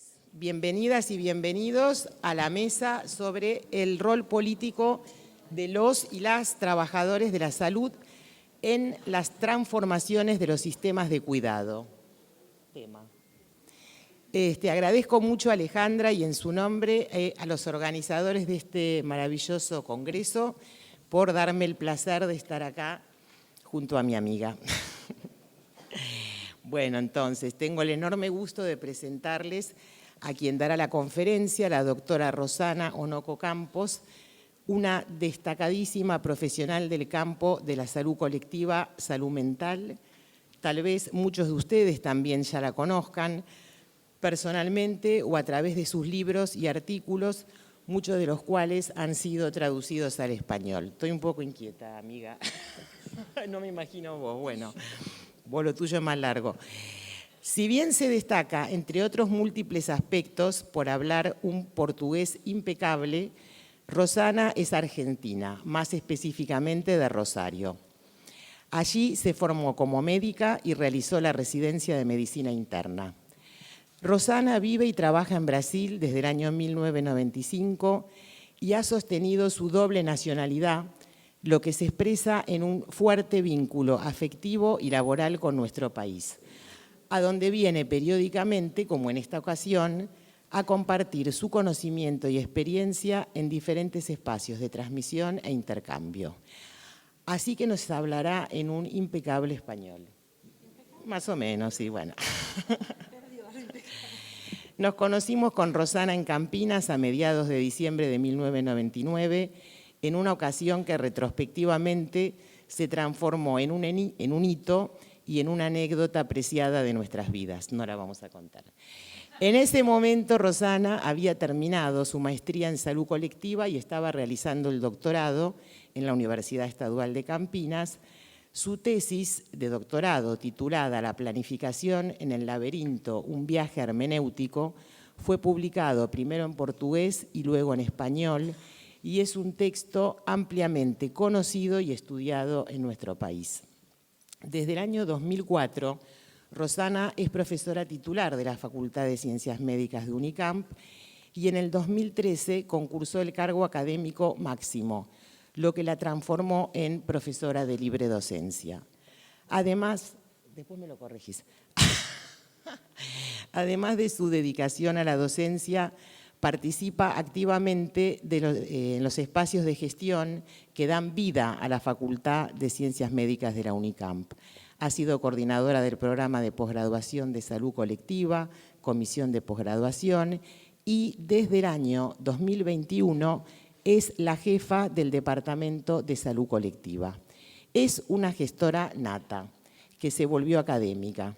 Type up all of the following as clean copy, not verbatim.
noches. Bienvenidas y bienvenidos a la mesa sobre el rol político de los y las trabajadores de la salud en las transformaciones de los sistemas de cuidado. Agradezco mucho a Alejandra y en su nombre a los organizadores de este maravilloso congreso por darme el placer de estar acá junto a mi amiga. Bueno, entonces, tengo el enorme gusto de presentarles a quien dará la conferencia, la doctora Rosana Onoco Campos, una destacadísima profesional del campo de la salud colectiva, salud mental. Tal vez muchos de ustedes también ya la conozcan personalmente o a través de sus libros y artículos, muchos de los cuales han sido traducidos al español. Estoy un poco inquieta, amiga. No me imagino vos, bueno. Vos lo tuyo es más largo. Si bien se destaca, entre otros múltiples aspectos, por hablar un portugués impecable, Rosana es argentina, más específicamente de Rosario. Allí se formó como médica y realizó la residencia de medicina interna. Rosana vive y trabaja en Brasil desde el año 1995 y ha sostenido su doble nacionalidad, lo que se expresa en un fuerte vínculo afectivo y laboral con nuestro país, a donde viene periódicamente, como en esta ocasión, a compartir su conocimiento y experiencia en diferentes espacios de transmisión e intercambio. Así que nos hablará en un impecable español. Más o menos, sí, bueno. Nos conocimos con Rosana en Campinas a mediados de diciembre de 1999, en una ocasión que retrospectivamente se transformó en un hito y en una anécdota apreciada de nuestras vidas. No la vamos a contar. En ese momento, Rosana había terminado su maestría en salud colectiva y estaba realizando el doctorado en la Universidad Estadual de Campinas. Su tesis de doctorado, titulada La planificación en el laberinto, un viaje hermenéutico, fue publicado primero en portugués y luego en español, y es un texto ampliamente conocido y estudiado en nuestro país. Desde el año 2004, Rosana es profesora titular de la Facultad de Ciencias Médicas de Unicamp y en el 2013 concursó el cargo académico máximo, lo que la transformó en profesora de libre docencia. Además, después me lo corregís, además de su dedicación a la docencia, participa activamente en los espacios de gestión que dan vida a la Facultad de Ciencias Médicas de la Unicamp. Ha sido coordinadora del programa de posgraduación de salud colectiva, comisión de posgraduación y desde el año 2021 es la jefa del Departamento de Salud Colectiva. Es una gestora nata que se volvió académica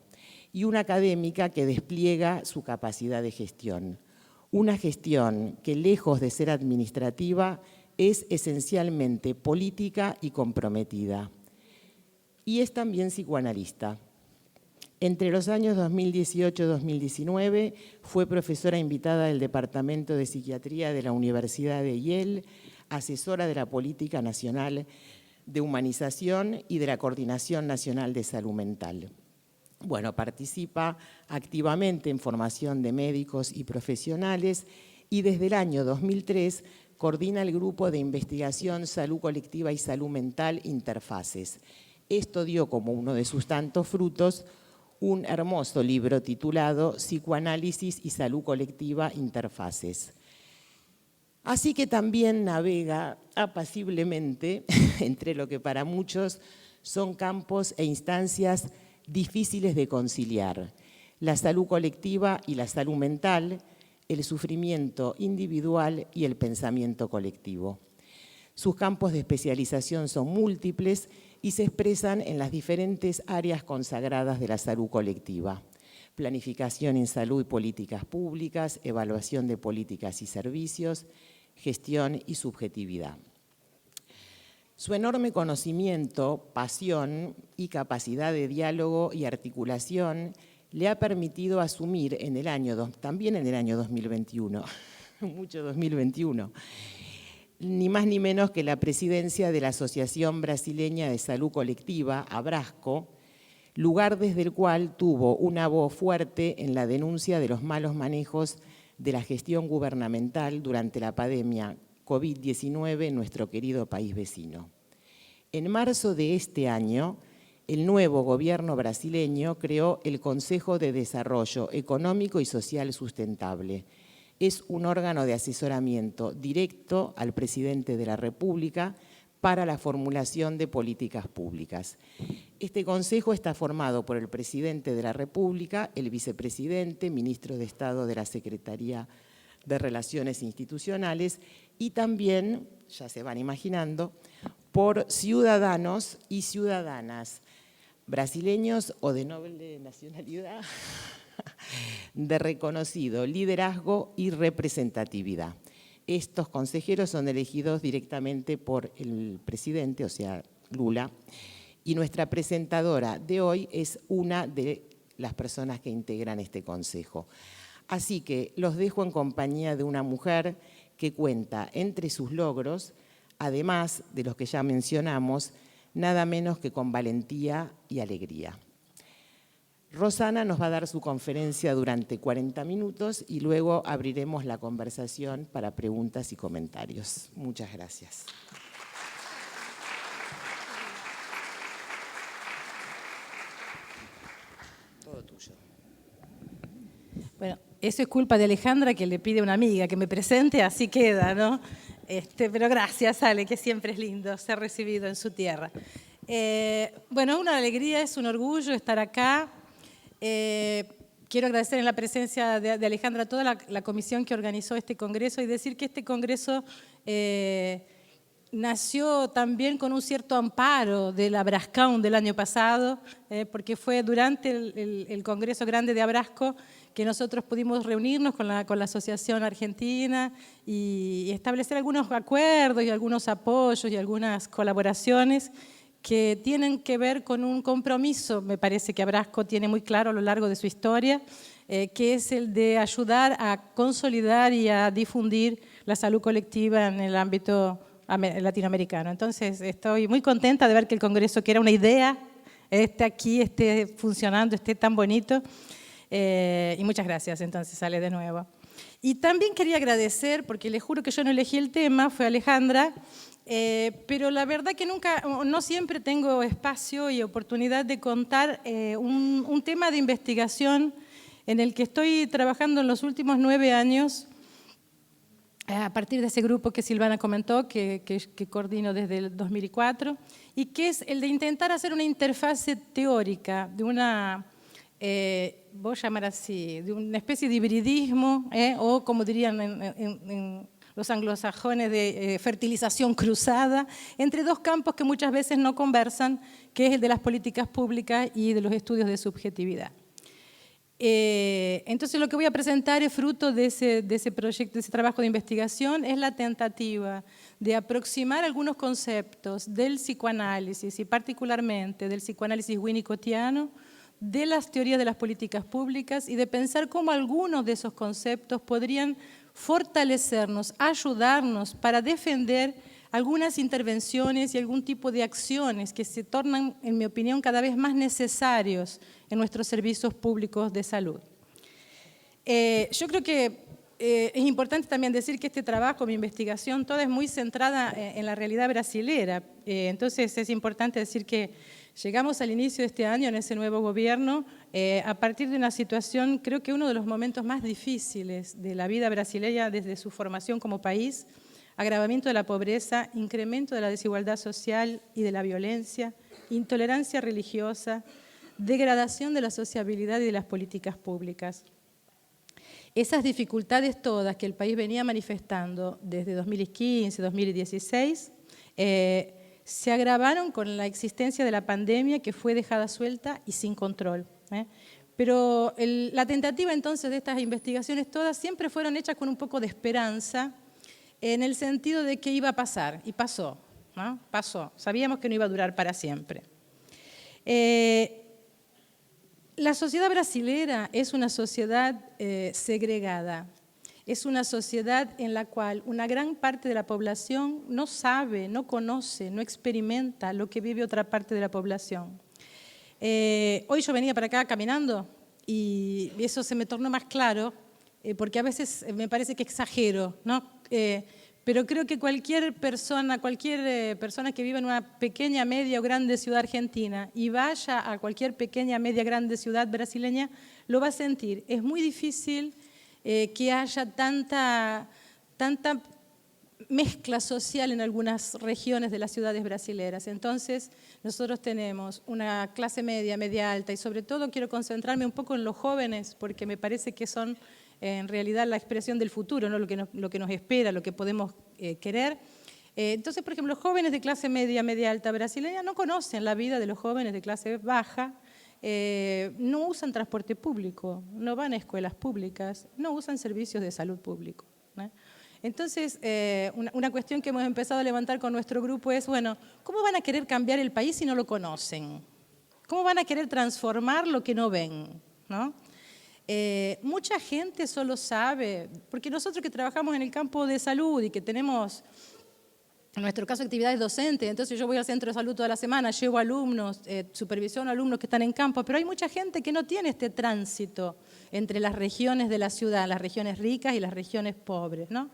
y una académica que despliega su capacidad de gestión. Una gestión que, lejos de ser administrativa, es esencialmente política y comprometida. Y es también psicoanalista. Entre los años 2018 y 2019 fue profesora invitada del Departamento de Psiquiatría de la Universidad de Yale, asesora de la Política Nacional de Humanización y de la Coordinación Nacional de Salud Mental. Bueno, participa activamente en formación de médicos y profesionales y desde el año 2003 coordina el grupo de investigación Salud Colectiva y Salud Mental Interfaces. Esto dio como uno de sus tantos frutos un hermoso libro titulado Psicoanálisis y Salud Colectiva Interfaces. Así que también navega apaciblemente entre lo que para muchos son campos e instancias difíciles de conciliar: la salud colectiva y la salud mental, el sufrimiento individual y el pensamiento colectivo. Sus campos de especialización son múltiples y se expresan en las diferentes áreas consagradas de la salud colectiva: planificación en salud y políticas públicas, evaluación de políticas y servicios, gestión y subjetividad. Su enorme conocimiento, pasión y capacidad de diálogo y articulación le ha permitido asumir también en el año 2021, mucho 2021, ni más ni menos que la presidencia de la Asociación Brasileña de Salud Colectiva, ABRASCO, lugar desde el cual tuvo una voz fuerte en la denuncia de los malos manejos de la gestión gubernamental durante la pandemia COVID-19 en nuestro querido país vecino. En marzo de este año, el nuevo gobierno brasileño creó el Consejo de Desarrollo Económico y Social Sustentable. Es un órgano de asesoramiento directo al presidente de la República para la formulación de políticas públicas. Este consejo está formado por el presidente de la República, el vicepresidente, ministro de Estado de la Secretaría de Relaciones Institucionales y también, ya se van imaginando, por ciudadanos y ciudadanas brasileños o de noble nacionalidad, de reconocido liderazgo y representatividad. Estos consejeros son elegidos directamente por el presidente, o sea, Lula, y nuestra presentadora de hoy es una de las personas que integran este consejo. Así que los dejo en compañía de una mujer que cuenta entre sus logros, además de los que ya mencionamos, nada menos que con valentía y alegría. Rosana nos va a dar su conferencia durante 40 minutos y luego abriremos la conversación para preguntas y comentarios. Muchas gracias. Todo tuyo. Bueno, eso es culpa de Alejandra, que le pide a una amiga que me presente, así queda, ¿no? Pero gracias, Ale, que siempre es lindo ser recibido en su tierra. Bueno, una alegría, es un orgullo estar acá. Quiero agradecer en la presencia de Alejandra a toda la comisión que organizó este congreso y decir que este congreso nació también con un cierto amparo de la Abrascaun del año pasado, porque fue durante el Congreso Grande de Abrasco que nosotros pudimos reunirnos con la Asociación Argentina y establecer algunos acuerdos y algunos apoyos y algunas colaboraciones que tienen que ver con un compromiso, me parece que Abrasco tiene muy claro a lo largo de su historia, que es el de ayudar a consolidar y a difundir la salud colectiva en el ámbito latinoamericano. Entonces, estoy muy contenta de ver que el Congreso, que era una idea, esté aquí, esté funcionando, esté tan bonito. Y muchas gracias, entonces, sale de nuevo. Y también quería agradecer, porque les juro que yo no elegí el tema, fue Alejandra, pero la verdad que no siempre tengo espacio y oportunidad de contar un tema de investigación en el que estoy trabajando en los últimos 9 años, a partir de ese grupo que Silvana comentó, que coordino desde el 2004, y que es el de intentar hacer una interfase teórica de una, voy a llamar así, de una especie de hibridismo, o como dirían en los anglosajones, de fertilización cruzada, entre dos campos que muchas veces no conversan, que es el de las políticas públicas y de los estudios de subjetividad. Entonces lo que voy a presentar es fruto de ese proyecto, de ese trabajo de investigación, es la tentativa de aproximar algunos conceptos del psicoanálisis y particularmente del psicoanálisis winnicottiano, de las teorías de las políticas públicas y de pensar cómo algunos de esos conceptos podrían fortalecernos, ayudarnos para defender algunas intervenciones y algún tipo de acciones que se tornan, en mi opinión, cada vez más necesarios en nuestros servicios públicos de salud. Yo creo que es importante también decir que este trabajo, mi investigación, toda es muy centrada en la realidad brasilera. Entonces es importante decir que llegamos al inicio de este año en ese nuevo gobierno a partir de una situación, creo que uno de los momentos más difíciles de la vida brasileña desde su formación como país, agravamiento de la pobreza, incremento de la desigualdad social y de la violencia, intolerancia religiosa, degradación de la sociabilidad y de las políticas públicas. Esas dificultades todas que el país venía manifestando desde 2015, 2016, se agravaron con la existencia de la pandemia que fue dejada suelta y sin control. Pero la tentativa entonces de estas investigaciones todas siempre fueron hechas con un poco de esperanza, en el sentido de que iba a pasar, y pasó, ¿no? Pasó. Sabíamos que no iba a durar para siempre. La sociedad brasilera es una sociedad segregada, es una sociedad en la cual una gran parte de la población no sabe, no conoce, no experimenta lo que vive otra parte de la población. Hoy yo venía para acá caminando y eso se me tornó más claro, porque a veces me parece que exagero, ¿no? Pero creo que cualquier persona que viva en una pequeña, media o grande ciudad argentina y vaya a cualquier pequeña, media, grande ciudad brasileña, lo va a sentir. Es muy difícil que haya tanta mezcla social en algunas regiones de las ciudades brasileras. Entonces, nosotros tenemos una clase media, media alta, y sobre todo quiero concentrarme un poco en los jóvenes, porque me parece que son en realidad la expresión del futuro, ¿no? lo que nos espera, lo que podemos querer. Entonces, por ejemplo, los jóvenes de clase media, media alta brasileña no conocen la vida de los jóvenes de clase baja, no usan transporte público, no van a escuelas públicas, no usan servicios de salud público, ¿no? Entonces, una cuestión que hemos empezado a levantar con nuestro grupo es, bueno, ¿cómo van a querer cambiar el país si no lo conocen? ¿Cómo van a querer transformar lo que no ven? ¿No? Mucha gente solo sabe, porque nosotros que trabajamos en el campo de salud y que tenemos, en nuestro caso, actividades docentes, entonces yo voy al centro de salud toda la semana, llevo alumnos, supervisiono alumnos que están en campo, pero hay mucha gente que no tiene este tránsito entre las regiones de la ciudad, las regiones ricas y las regiones pobres, ¿no?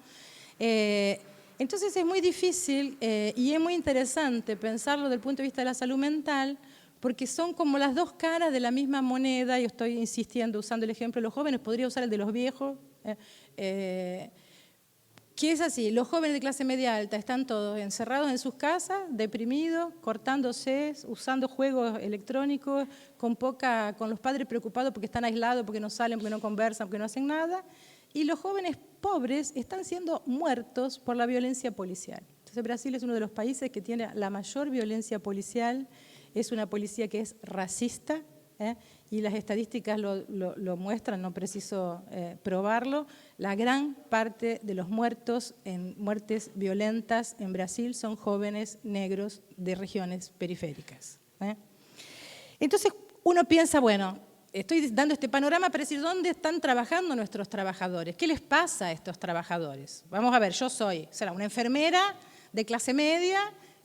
Entonces es muy difícil y es muy interesante pensarlo desde el punto de vista de la salud mental, porque son como las dos caras de la misma moneda, y estoy insistiendo usando el ejemplo de los jóvenes, podría usar el de los viejos, que es así: los jóvenes de clase media alta están todos encerrados en sus casas, deprimidos, cortándose, usando juegos electrónicos, con los padres preocupados porque están aislados, porque no salen, porque no conversan, porque no hacen nada, y los jóvenes pobres están siendo muertos por la violencia policial. Entonces Brasil es uno de los países que tiene la mayor violencia policial. Es una policía que es racista, y las estadísticas lo muestran, no preciso probarlo. La gran parte de los muertos en muertes violentas en Brasil son jóvenes negros de regiones periféricas. Entonces uno piensa, bueno, estoy dando este panorama para decir dónde están trabajando nuestros trabajadores, qué les pasa a estos trabajadores. Vamos a ver, yo soy una enfermera de clase media,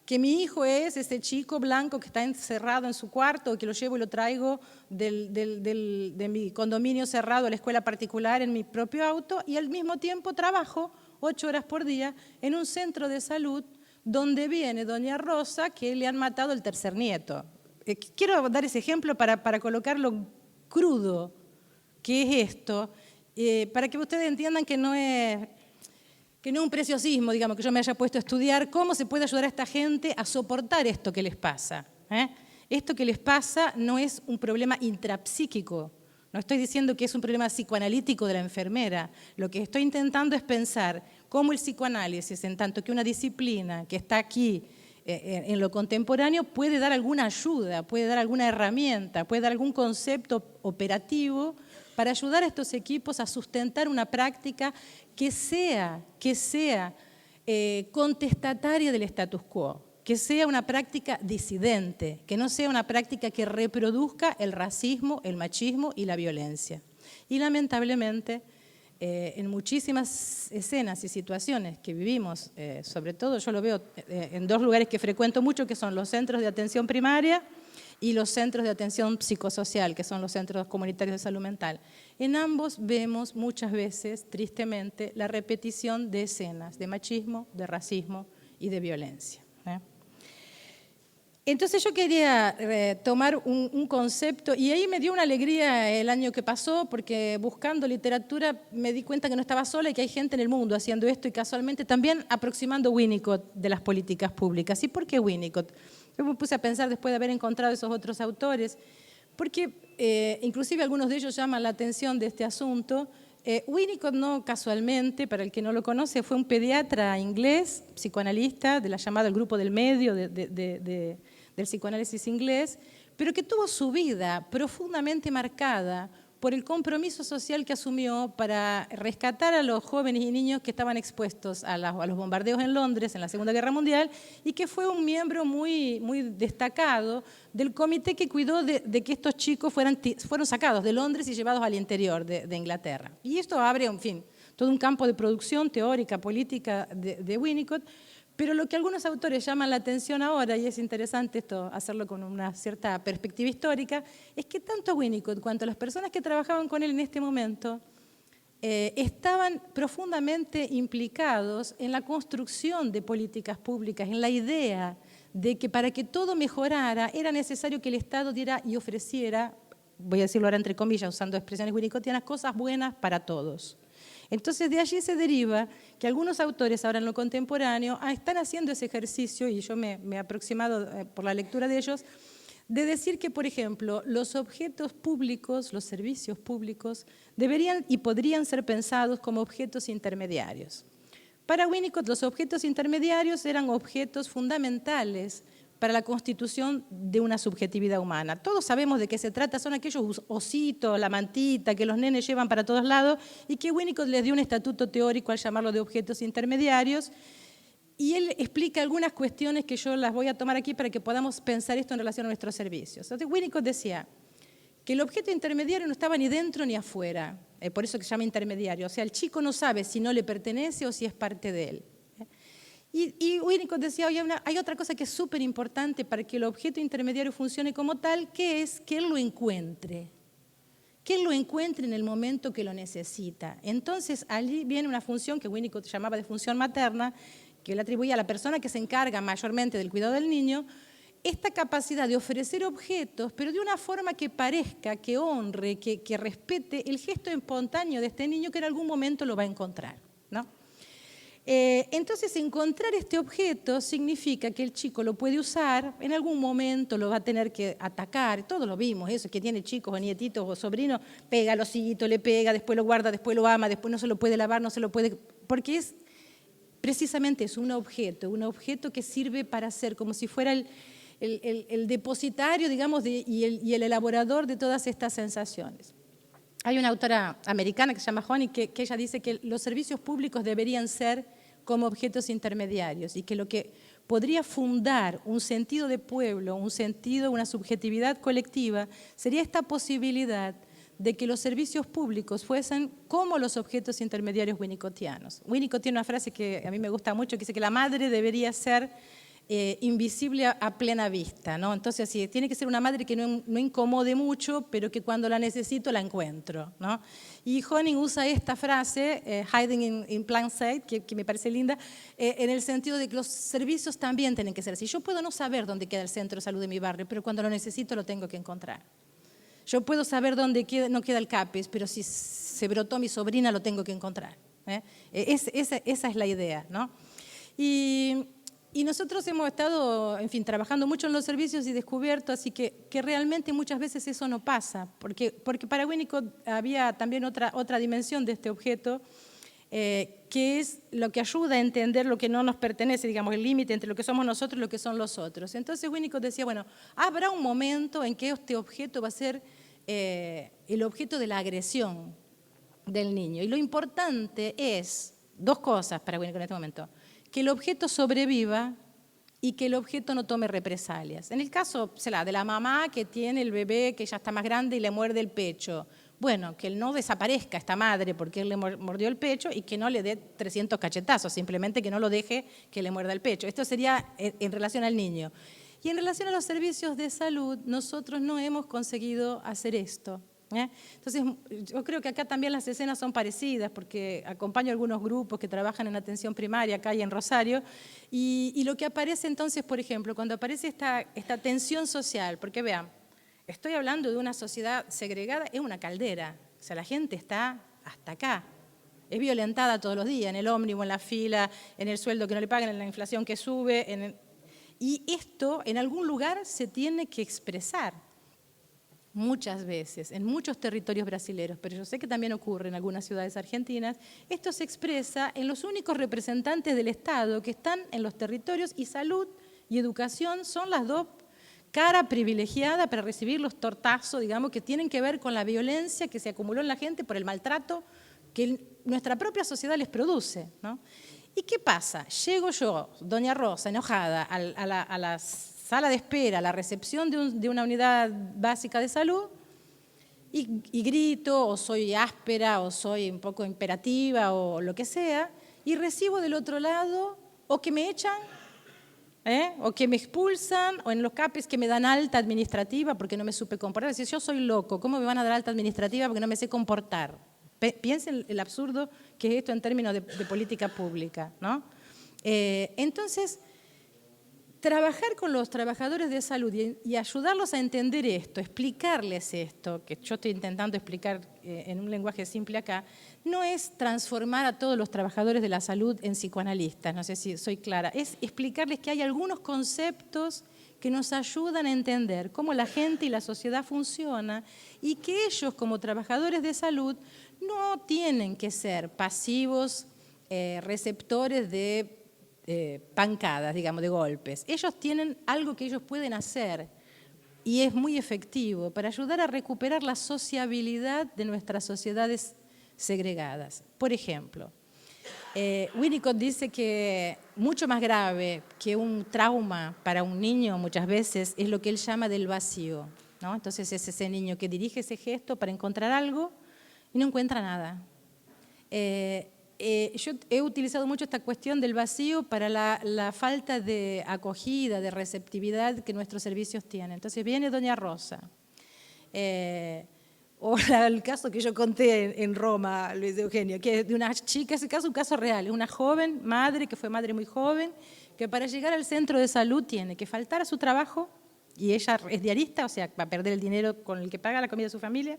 que mi hijo es ese chico blanco que está encerrado en su cuarto, que lo llevo y lo traigo de mi condominio cerrado a la escuela particular en mi propio auto, y al mismo tiempo trabajo 8 horas por día en un centro de salud donde viene doña Rosa, que le han matado el tercer nieto. Quiero dar ese ejemplo para colocarlo crudo que es esto, para que ustedes entiendan que no es un preciosismo, digamos, que yo me haya puesto a estudiar cómo se puede ayudar a esta gente a soportar esto que les pasa. Esto que les pasa no es un problema intrapsíquico, no estoy diciendo que es un problema psicoanalítico de la enfermera. Lo que estoy intentando es pensar cómo el psicoanálisis, en tanto que una disciplina que está aquí en lo contemporáneo, puede dar alguna ayuda, puede dar alguna herramienta, puede dar algún concepto operativo para ayudar a estos equipos a sustentar una práctica que sea contestataria del status quo, que sea una práctica disidente, que no sea una práctica que reproduzca el racismo, el machismo y la violencia. Y lamentablemente, en muchísimas escenas y situaciones que vivimos, sobre todo yo lo veo en dos lugares que frecuento mucho, que son los centros de atención primaria y los centros de atención psicosocial, que son los centros comunitarios de salud mental. En ambos vemos muchas veces, tristemente, la repetición de escenas de machismo, de racismo y de violencia. Entonces yo quería tomar un concepto, y ahí me dio una alegría el año que pasó, porque buscando literatura me di cuenta que no estaba sola y que hay gente en el mundo haciendo esto, y casualmente también aproximando Winnicott de las políticas públicas. ¿Y por qué Winnicott? Yo me puse a pensar después de haber encontrado esos otros autores, porque inclusive algunos de ellos llaman la atención de este asunto. Winnicott, no casualmente, para el que no lo conoce, fue un pediatra inglés, psicoanalista de la llamada el grupo del medio del psicoanálisis inglés, pero que tuvo su vida profundamente marcada por el compromiso social que asumió para rescatar a los jóvenes y niños que estaban expuestos a los bombardeos en Londres en la Segunda Guerra Mundial, y que fue un miembro muy destacado del comité que cuidó de que estos chicos fueron sacados de Londres y llevados al interior de Inglaterra. Y esto abre, en fin, todo un campo de producción teórica, política de Winnicott, Pero lo que algunos autores llaman la atención ahora, y es interesante esto hacerlo con una cierta perspectiva histórica, es que tanto Winnicott cuanto las personas que trabajaban con él en este momento estaban profundamente implicados en la construcción de políticas públicas, en la idea de que para que todo mejorara era necesario que el Estado diera y ofreciera, voy a decirlo ahora entre comillas, usando expresiones winnicottianas, cosas buenas para todos. Entonces de allí se deriva que algunos autores ahora en lo contemporáneo están haciendo ese ejercicio, y yo me he aproximado por la lectura de ellos, de decir que, por ejemplo, los objetos públicos, los servicios públicos, deberían y podrían ser pensados como objetos intermediarios. Para Winnicott, los objetos intermediarios eran objetos fundamentales para la constitución de una subjetividad humana. Todos sabemos de qué se trata, son aquellos ositos, la mantita que los nenes llevan para todos lados y que Winnicott les dio un estatuto teórico al llamarlo de objetos intermediarios. Y él explica algunas cuestiones que yo las voy a tomar aquí para que podamos pensar esto en relación a nuestros servicios. Entonces, Winnicott decía que el objeto intermediario no estaba ni dentro ni afuera, por eso que se llama intermediario. O sea, el chico no sabe si no le pertenece o si es parte de él. Y Winnicott decía, oye, hay otra cosa que es súper importante para que el objeto intermediario funcione como tal, que es que él lo encuentre. Que él lo encuentre en el momento que lo necesita. Entonces, allí viene una función que Winnicott llamaba de función materna, que él atribuía a la persona que se encarga mayormente del cuidado del niño, esta capacidad de ofrecer objetos, pero de una forma que parezca, que honre, que respete el gesto espontáneo de este niño que en algún momento lo va a encontrar, ¿no? Entonces, encontrar este objeto significa que el chico lo puede usar, en algún momento lo va a tener que atacar, todos lo vimos, eso, que tiene chicos o nietitos o sobrinos, pega al osito, le pega, después lo guarda, después lo ama, después no se lo puede lavar, no se lo puede, porque es precisamente eso, un objeto que sirve para ser como si fuera el depositario, digamos, y el elaborador de todas estas sensaciones. Hay una autora americana que se llama Honey que ella dice que los servicios públicos deberían ser como objetos intermediarios y que lo que podría fundar un sentido de pueblo, un sentido, una subjetividad colectiva, sería esta posibilidad de que los servicios públicos fuesen como los objetos intermediarios winnicottianos. Winnicott tiene una frase que a mí me gusta mucho, que dice que la madre debería ser invisible a plena vista, ¿no? Entonces, sí, tiene que ser una madre que no incomode mucho, pero que cuando la necesito la encuentro, ¿no? Y Honig usa esta frase, hiding in plain sight, que me parece linda, en el sentido de que los servicios también tienen que ser así. Yo puedo no saber dónde queda el centro de salud de mi barrio, pero cuando lo necesito lo tengo que encontrar. Yo puedo saber dónde no queda el CAPES, pero si se brotó mi sobrina lo tengo que encontrar. Esa es la idea, ¿no? Y nosotros hemos estado, en fin, trabajando mucho en los servicios y descubierto así que realmente muchas veces eso no pasa, porque para Winnicott había también otra dimensión de este objeto, que es lo que ayuda a entender lo que no nos pertenece, digamos, el límite entre lo que somos nosotros y lo que son los otros. Entonces Winnicott decía, bueno, habrá un momento en que este objeto va a ser el objeto de la agresión del niño. Y lo importante es, dos cosas para Winnicott en este momento, que el objeto sobreviva y que el objeto no tome represalias. En el caso de la mamá que tiene el bebé que ya está más grande y le muerde el pecho, bueno, que él no desaparezca esta madre porque él le mordió el pecho y que no le dé 300 cachetazos, simplemente que no lo deje que le muerda el pecho. Esto sería en relación al niño. Y en relación a los servicios de salud, nosotros no hemos conseguido hacer esto. Entonces, yo creo que acá también las escenas son parecidas, porque acompaño a algunos grupos que trabajan en atención primaria acá y en Rosario, y lo que aparece entonces, por ejemplo, cuando aparece esta tensión social, porque vean, estoy hablando de una sociedad segregada, es una caldera, o sea, la gente está hasta acá, es violentada todos los días, en el ómnibus, en la fila, en el sueldo que no le pagan, en la inflación que sube, y esto en algún lugar se tiene que expresar. Muchas veces, en muchos territorios brasileños, pero yo sé que también ocurre en algunas ciudades argentinas, esto se expresa en los únicos representantes del Estado que están en los territorios, y salud y educación son las dos caras privilegiadas para recibir los tortazos, digamos, que tienen que ver con la violencia que se acumuló en la gente por el maltrato que nuestra propia sociedad les produce, ¿no? ¿Y qué pasa? Llego yo, doña Rosa, enojada, a las sala de espera, la recepción de una unidad básica de salud y grito, o soy áspera, o soy un poco imperativa, o lo que sea, y recibo del otro lado o que me echan, o que me expulsan, o en los CAPES que me dan alta administrativa porque no me supe comportar. Es decir, yo soy loco, ¿cómo me van a dar alta administrativa porque no me sé comportar? Piensen el absurdo que es esto en términos de política pública, ¿no? Entonces, trabajar con los trabajadores de salud y ayudarlos a entender esto, explicarles esto, que yo estoy intentando explicar en un lenguaje simple acá, no es transformar a todos los trabajadores de la salud en psicoanalistas, no sé si soy clara, es explicarles que hay algunos conceptos que nos ayudan a entender cómo la gente y la sociedad funciona y que ellos como trabajadores de salud no tienen que ser pasivos receptores de pancadas, digamos, de golpes. Ellos tienen algo que ellos pueden hacer y es muy efectivo para ayudar a recuperar la sociabilidad de nuestras sociedades segregadas. Por ejemplo, Winnicott dice que mucho más grave que un trauma para un niño muchas veces es lo que él llama del vacío, ¿no? Entonces es ese niño que dirige ese gesto para encontrar algo y no encuentra nada. Yo he utilizado mucho esta cuestión del vacío para la falta de acogida, de receptividad que nuestros servicios tienen. Entonces viene doña Rosa, o el caso que yo conté en Roma, Luis Eugenio, que es de una chica, ese caso es un caso real, es una joven madre, que fue madre muy joven, que para llegar al centro de salud tiene que faltar a su trabajo, y ella es diarista, o sea, va a perder el dinero con el que paga la comida de su familia.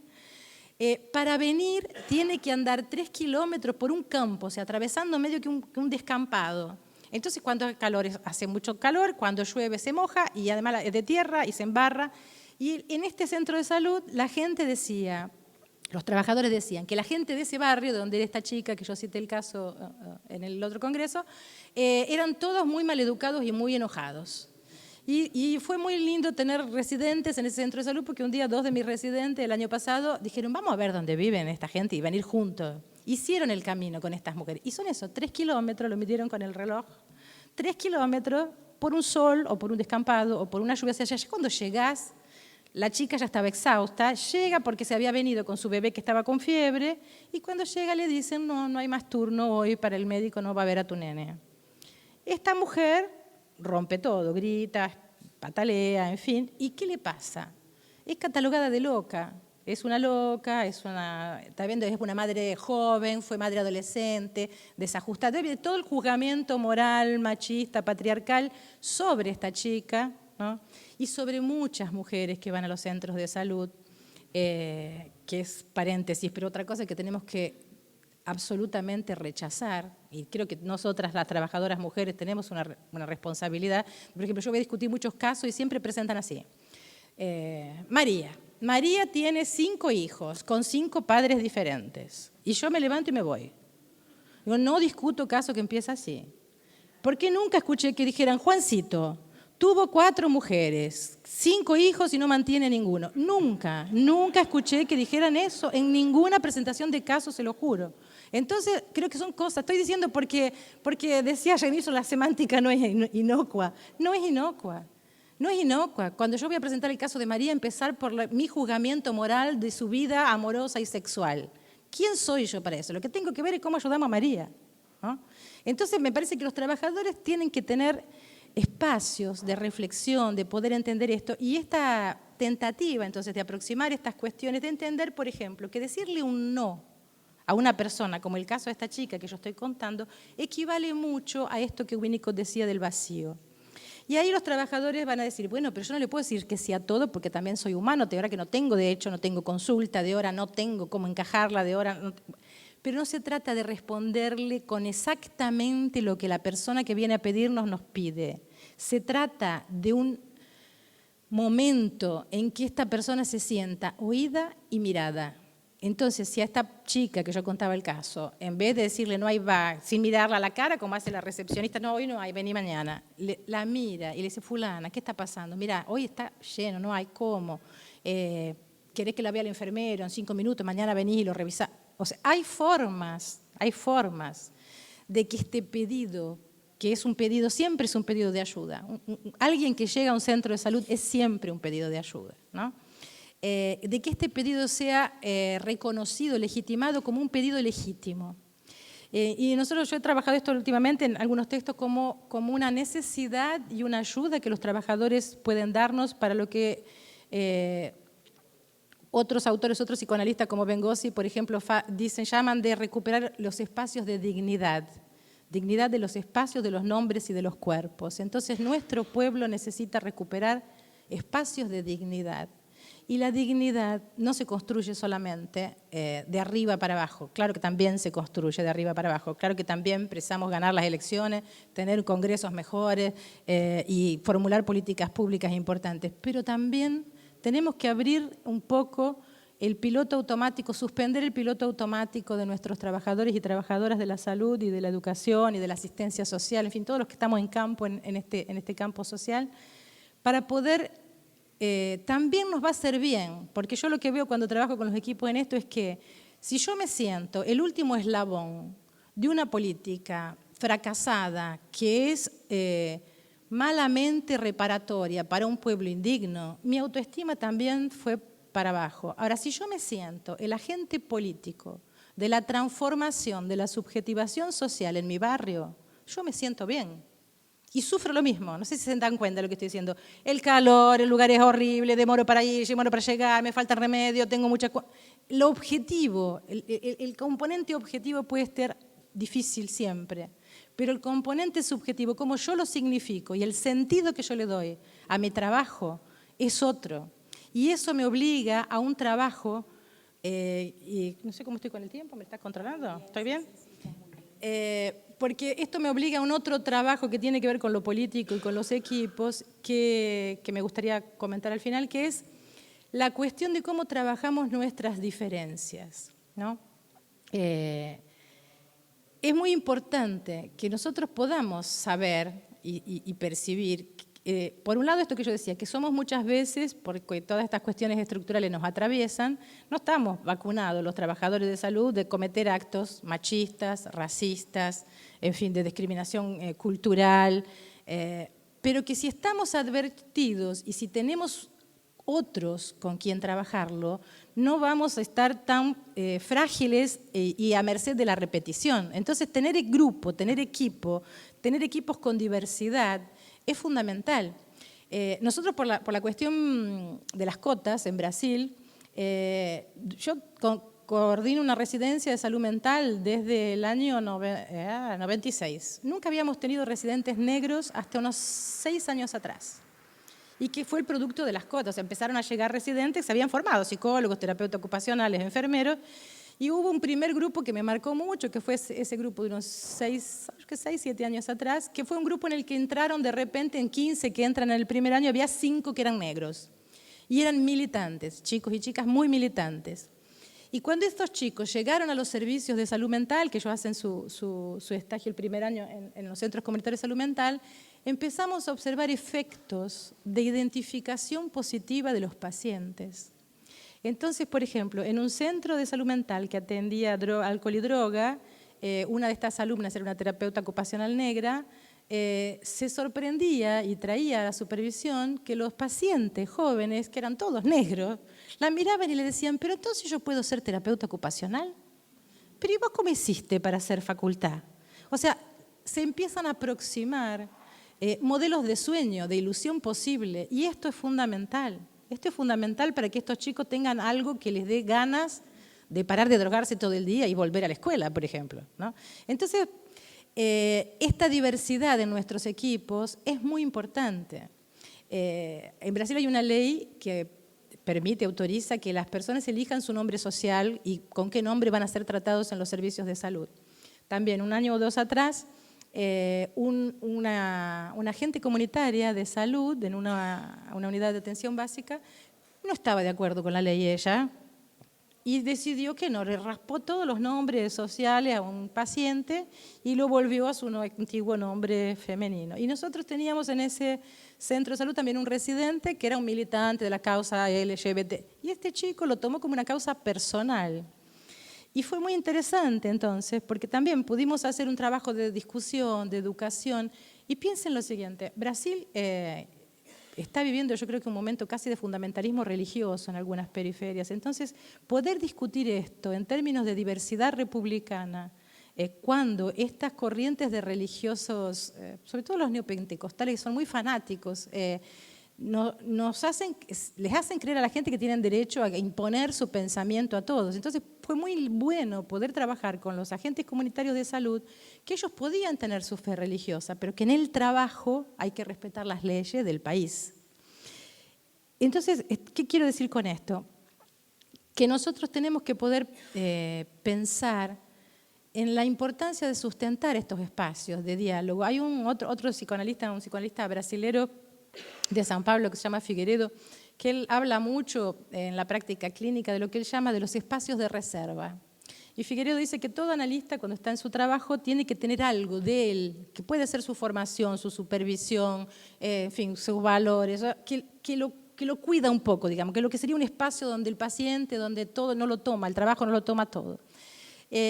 Para venir tiene que andar 3 kilómetros por un campo, o sea, atravesando medio que un descampado. Entonces, cuando hay calor, hace mucho calor, cuando llueve se moja y además es de tierra y se embarra. Y en este centro de salud la gente decía, los trabajadores decían que la gente de ese barrio, de donde era esta chica, que yo cité el caso en el otro congreso, eran todos muy maleducados y muy enojados. Y fue muy lindo tener residentes en ese centro de salud porque un día 2 de mis residentes el año pasado dijeron, vamos a ver dónde viven esta gente y venir juntos. Hicieron el camino con estas mujeres. Y son eso, 3 kilómetros, lo midieron con el reloj, 3 kilómetros por un sol o por un descampado o por una lluvia. O sea, ya cuando llegás, la chica ya estaba exhausta, llega porque se había venido con su bebé que estaba con fiebre y cuando llega le dicen, no hay más turno hoy para el médico, no va a ver a tu nene. Esta mujer rompe todo, grita, patalea, en fin. ¿Y qué le pasa? Es catalogada de loca. Es una loca, está viendo, es una madre joven, fue madre adolescente, desajustada. Todo el juzgamiento moral, machista, patriarcal sobre esta chica, ¿no? Y sobre muchas mujeres que van a los centros de salud, que es paréntesis, pero otra cosa que tenemos que absolutamente rechazar, y creo que nosotras las trabajadoras mujeres tenemos una responsabilidad. Por ejemplo, yo voy a discutir muchos casos y siempre presentan así. María tiene 5 hijos con 5 padres diferentes y yo me levanto y me voy. Digo, no discuto caso que empieza así. ¿Por qué nunca escuché que dijeran, Juancito tuvo 4 mujeres, 5 hijos y no mantiene ninguno? Nunca escuché que dijeran eso en ninguna presentación de caso, se lo juro. Entonces, creo que son cosas, estoy diciendo porque decía Jaimiso, la semántica no es inocua. No es inocua. No es inocua. Cuando yo voy a presentar el caso de María, empezar por mi juzgamiento moral de su vida amorosa y sexual. ¿Quién soy yo para eso? Lo que tengo que ver es cómo ayudamos a María, ¿no? Entonces, me parece que los trabajadores tienen que tener espacios de reflexión, de poder entender esto, y esta tentativa, entonces, de aproximar estas cuestiones, de entender, por ejemplo, que decirle un no a una persona, como el caso de esta chica que yo estoy contando, equivale mucho a esto que Winnicott decía del vacío. Y ahí los trabajadores van a decir, bueno, pero yo no le puedo decir que sí a todo porque también soy humano, de hora que no tengo derecho, no tengo consulta, de hora no tengo cómo encajarla, de hora... No... Pero no se trata de responderle con exactamente lo que la persona que viene a pedirnos nos pide. Se trata de un momento en que esta persona se sienta oída y mirada. Entonces, si a esta chica que yo contaba el caso, en vez de decirle no hay va, sin mirarla a la cara, como hace la recepcionista, no, hoy no hay, vení mañana, la mira y le dice, fulana, ¿qué está pasando? Mira, hoy está lleno, no hay cómo. ¿Querés que la vea el enfermero en 5 minutos? Mañana venís y lo revisás. O sea, hay formas de que este pedido, que es un pedido, siempre es un pedido de ayuda. Alguien que llega a un centro de salud es siempre un pedido de ayuda, ¿no? De que este pedido sea reconocido, legitimado como un pedido legítimo. Y yo he trabajado esto últimamente en algunos textos como una necesidad y una ayuda que los trabajadores pueden darnos para lo que otros autores, otros psicoanalistas como Bengosi, por ejemplo, llaman de recuperar los espacios de dignidad. Dignidad de los espacios, de los nombres y de los cuerpos. Entonces nuestro pueblo necesita recuperar espacios de dignidad. Y la dignidad no se construye solamente de arriba para abajo. Claro que también se construye de arriba para abajo. Claro que también precisamos ganar las elecciones, tener congresos mejores y formular políticas públicas importantes. Pero también tenemos que abrir un poco el piloto automático, suspender el piloto automático de nuestros trabajadores y trabajadoras de la salud y de la educación y de la asistencia social, en fin, todos los que estamos en campo, en este campo social, para poder... también nos va a hacer bien, porque yo lo que veo cuando trabajo con los equipos en esto es que si yo me siento el último eslabón de una política fracasada que es malamente reparatoria para un pueblo indigno, mi autoestima también fue para abajo. Ahora, si yo me siento el agente político de la transformación, de la subjetivación social en mi barrio, yo me siento bien. Y sufro lo mismo, no sé si se dan cuenta de lo que estoy diciendo. El calor, el lugar es horrible, demoro para ir, demoro para llegar, me falta remedio, tengo mucha... Lo objetivo, el componente objetivo puede ser difícil siempre, pero el componente subjetivo, como yo lo significo y el sentido que yo le doy a mi trabajo es otro. Y eso me obliga a un trabajo, y no sé cómo estoy con el tiempo, ¿me estás controlando? ¿Estoy bien? Porque esto me obliga a un otro trabajo que tiene que ver con lo político y con los equipos que me gustaría comentar al final, que es la cuestión de cómo trabajamos nuestras diferencias, ¿no? Es muy importante que nosotros podamos saber y percibir, por un lado esto que yo decía, que somos muchas veces, porque todas estas cuestiones estructurales nos atraviesan, no estamos vacunados los trabajadores de salud de cometer actos machistas, racistas, en fin, de discriminación cultural, pero que si estamos advertidos y si tenemos otros con quien trabajarlo, no vamos a estar tan frágiles y a merced de la repetición. Entonces, tener grupo, tener equipo, tener equipos con diversidad es fundamental. Nosotros, por la cuestión de las cotas en Brasil, yo coordino una residencia de salud mental desde el año 96. Nunca habíamos tenido residentes negros hasta unos 6 años atrás. Y que fue el producto de las cotas. Empezaron a llegar residentes, se habían formado psicólogos, terapeutas ocupacionales, enfermeros, y hubo un primer grupo que me marcó mucho, que fue ese grupo de unos 6, 7 años atrás, que fue un grupo en el que entraron de repente, en 15 que entran en el primer año, había 5 que eran negros. Y eran militantes, chicos y chicas muy militantes. Y cuando estos chicos llegaron a los servicios de salud mental, que ellos hacen su estage el primer año en los centros comunitarios de salud mental, empezamos a observar efectos de identificación positiva de los pacientes. Entonces, por ejemplo, en un centro de salud mental que atendía alcohol y droga, una de estas alumnas era una terapeuta ocupacional negra, se sorprendía y traía a la supervisión que los pacientes jóvenes, que eran todos negros, la miraban y le decían, pero entonces yo puedo ser terapeuta ocupacional. Pero ¿y vos cómo hiciste para hacer facultad? O sea, se empiezan a aproximar modelos de sueño, de ilusión posible, y esto es fundamental. Esto es fundamental para que estos chicos tengan algo que les dé ganas de parar de drogarse todo el día y volver a la escuela, por ejemplo, ¿no? Entonces, esta diversidad en nuestros equipos es muy importante. En Brasil hay una ley que permite, autoriza que las personas elijan su nombre social y con qué nombre van a ser tratados en los servicios de salud. También, un año o 2 atrás, una agente comunitaria de salud en una unidad de atención básica no estaba de acuerdo con la ley ella y decidió que no, le raspó todos los nombres sociales a un paciente y lo volvió a su antiguo nombre femenino. Y nosotros teníamos en ese centro de salud también un residente que era un militante de la causa LGBT y este chico lo tomó como una causa personal. Y fue muy interesante entonces, porque también pudimos hacer un trabajo de discusión, de educación. Y piensen lo siguiente, Brasil está viviendo, yo creo que un momento casi de fundamentalismo religioso en algunas periferias. Entonces, poder discutir esto en términos de diversidad republicana cuando estas corrientes de religiosos, sobre todo los neopentecostales, que son muy fanáticos, les hacen creer a la gente que tienen derecho a imponer su pensamiento a todos. Entonces fue muy bueno poder trabajar con los agentes comunitarios de salud, que ellos podían tener su fe religiosa, pero que en el trabajo hay que respetar las leyes del país. Entonces, ¿qué quiero decir con esto? Que nosotros tenemos que poder pensar en la importancia de sustentar estos espacios de diálogo. Hay otro psicoanalista, un psicoanalista brasilero de São Paulo que se llama Figueiredo, que él habla mucho en la práctica clínica de lo que él llama de los espacios de reserva. Y Figueiredo dice que todo analista cuando está en su trabajo tiene que tener algo de él, que puede ser su formación, su supervisión, en fin, sus valores, que lo cuida un poco, digamos, que lo que sería un espacio donde el paciente, donde todo no lo toma, el trabajo no lo toma todo.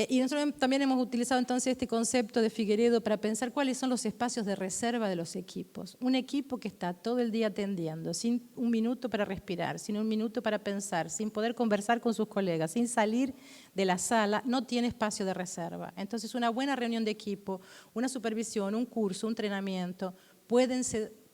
Y nosotros también hemos utilizado entonces este concepto de Figueiredo para pensar cuáles son los espacios de reserva de los equipos. Un equipo que está todo el día atendiendo, sin un minuto para respirar, sin un minuto para pensar, sin poder conversar con sus colegas, sin salir de la sala, no tiene espacio de reserva. Entonces una buena reunión de equipo, una supervisión, un curso, un entrenamiento, pueden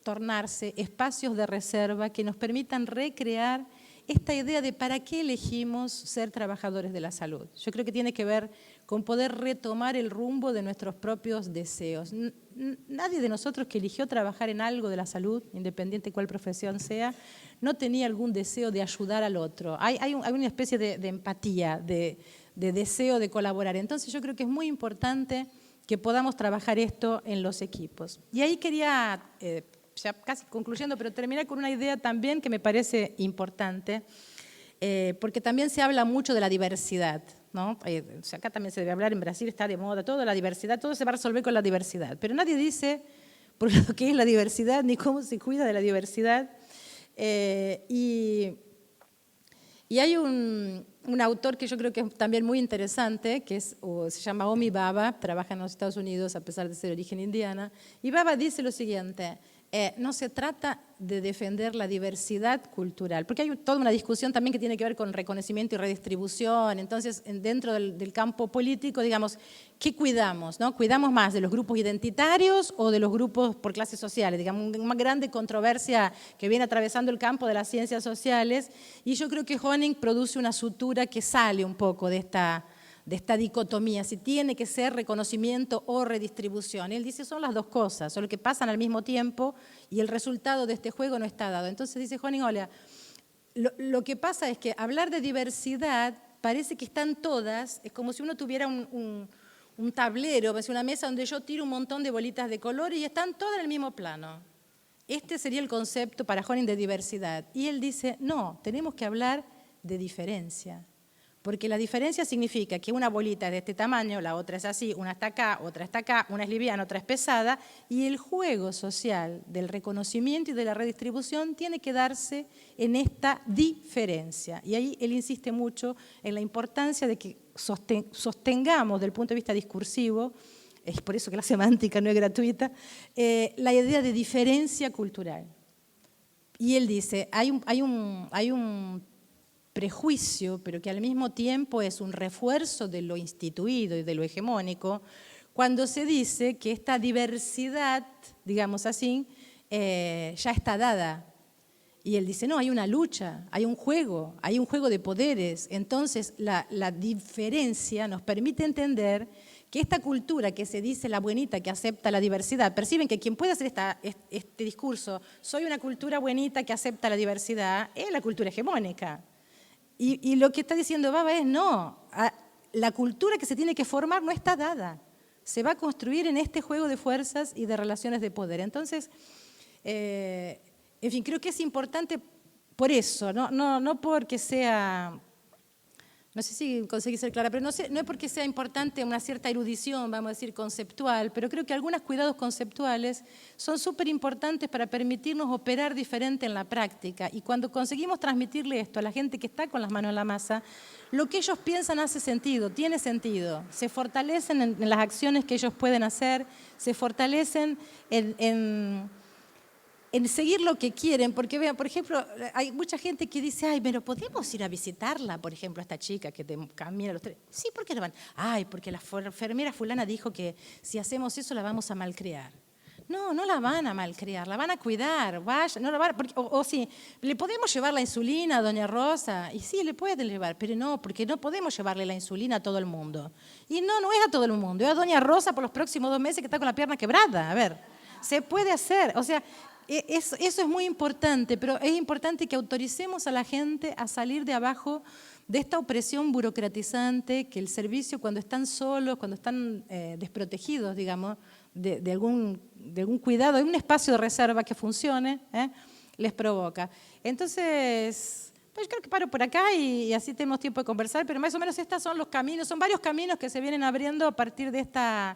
tornarse espacios de reserva que nos permitan recrear esta idea de para qué elegimos ser trabajadores de la salud. Yo creo que tiene que ver con poder retomar el rumbo de nuestros propios deseos. Nadie de nosotros que eligió trabajar en algo de la salud, independiente de cuál profesión sea, no tenía algún deseo de ayudar al otro. Hay una especie de empatía, de deseo de colaborar. Entonces yo creo que es muy importante que podamos trabajar esto en los equipos. Y ahí quería... ya casi concluyendo, pero terminar con una idea también que me parece importante, porque también se habla mucho de la diversidad, ¿no? O sea, acá también se debe hablar, en Brasil está de moda todo, la diversidad, todo se va a resolver con la diversidad, pero nadie dice por lo que es la diversidad ni cómo se cuida de la diversidad. Y hay un autor que yo creo que es también muy interesante, que se llama Homi Bhabha, trabaja en los Estados Unidos a pesar de ser de origen indiana, y Bhabha dice lo siguiente: no se trata de defender la diversidad cultural, porque hay toda una discusión también que tiene que ver con reconocimiento y redistribución. Entonces, dentro del campo político, digamos, ¿qué cuidamos? ¿No? ¿Cuidamos más de los grupos identitarios o de los grupos por clases sociales? Digamos, una grande controversia que viene atravesando el campo de las ciencias sociales, y yo creo que Honig produce una sutura que sale un poco de esta dicotomía, si tiene que ser reconocimiento o redistribución. Él dice, son las dos cosas, solo que pasan al mismo tiempo y el resultado de este juego no está dado. Entonces dice Honig, lo que pasa es que hablar de diversidad parece que están todas, es como si uno tuviera un tablero, una mesa donde yo tiro un montón de bolitas de color y están todas en el mismo plano. Este sería el concepto para Honig de diversidad. Y él dice, no, tenemos que hablar de diferencia. Porque la diferencia significa que una bolita es de este tamaño, la otra es así, una está acá, otra está acá, una es liviana, otra es pesada, y el juego social del reconocimiento y de la redistribución tiene que darse en esta diferencia. Y ahí él insiste mucho en la importancia de que sostengamos, desde el punto de vista discursivo, es por eso que la semántica no es gratuita, la idea de diferencia cultural. Y él dice, hay un prejuicio, pero que al mismo tiempo es un refuerzo de lo instituido y de lo hegemónico, cuando se dice que esta diversidad, digamos así, ya está dada. Y él dice, no, hay una lucha, hay un juego de poderes. Entonces, la diferencia nos permite entender que esta cultura que se dice la buenita, que acepta la diversidad, perciben que quien puede hacer este discurso, soy una cultura buenita que acepta la diversidad, es la cultura hegemónica. Y lo que está diciendo Bhabha es, no, la cultura que se tiene que formar no está dada. Se va a construir en este juego de fuerzas y de relaciones de poder. Entonces, en fin, creo que es importante por eso, no porque sea, no sé si conseguí ser clara, pero no es porque sea importante una cierta erudición, vamos a decir, conceptual, pero creo que algunos cuidados conceptuales son súper importantes para permitirnos operar diferente en la práctica. Y cuando conseguimos transmitirle esto a la gente que está con las manos en la masa, lo que ellos piensan hace sentido, tiene sentido. Se fortalecen en las acciones que ellos pueden hacer, se fortalecen en en seguir lo que quieren, porque vean, por ejemplo, hay mucha gente que dice, ay, pero ¿podemos ir a visitarla? Por ejemplo, a esta chica que te camina los tres. Sí, ¿por qué no van? Ay, porque la enfermera fulana dijo que si hacemos eso la vamos a malcriar. No, no la van a malcriar, la van a cuidar, vaya, no la van a, porque, o sí, ¿le podemos llevar la insulina a doña Rosa? Y sí, le pueden llevar, pero no, porque no podemos llevarle la insulina a todo el mundo. Y no, no es a todo el mundo, es a doña Rosa por los próximos 2 meses que está con la pierna quebrada. A ver, se puede hacer, o sea, eso es muy importante, pero es importante que autoricemos a la gente a salir de abajo de esta opresión burocratizante, que el servicio cuando están solos, cuando están desprotegidos, digamos, de algún cuidado, de un espacio de reserva que funcione, les provoca. Entonces, pues creo que paro por acá y así tenemos tiempo de conversar, pero más o menos estos son los caminos, son varios caminos que se vienen abriendo a partir de esta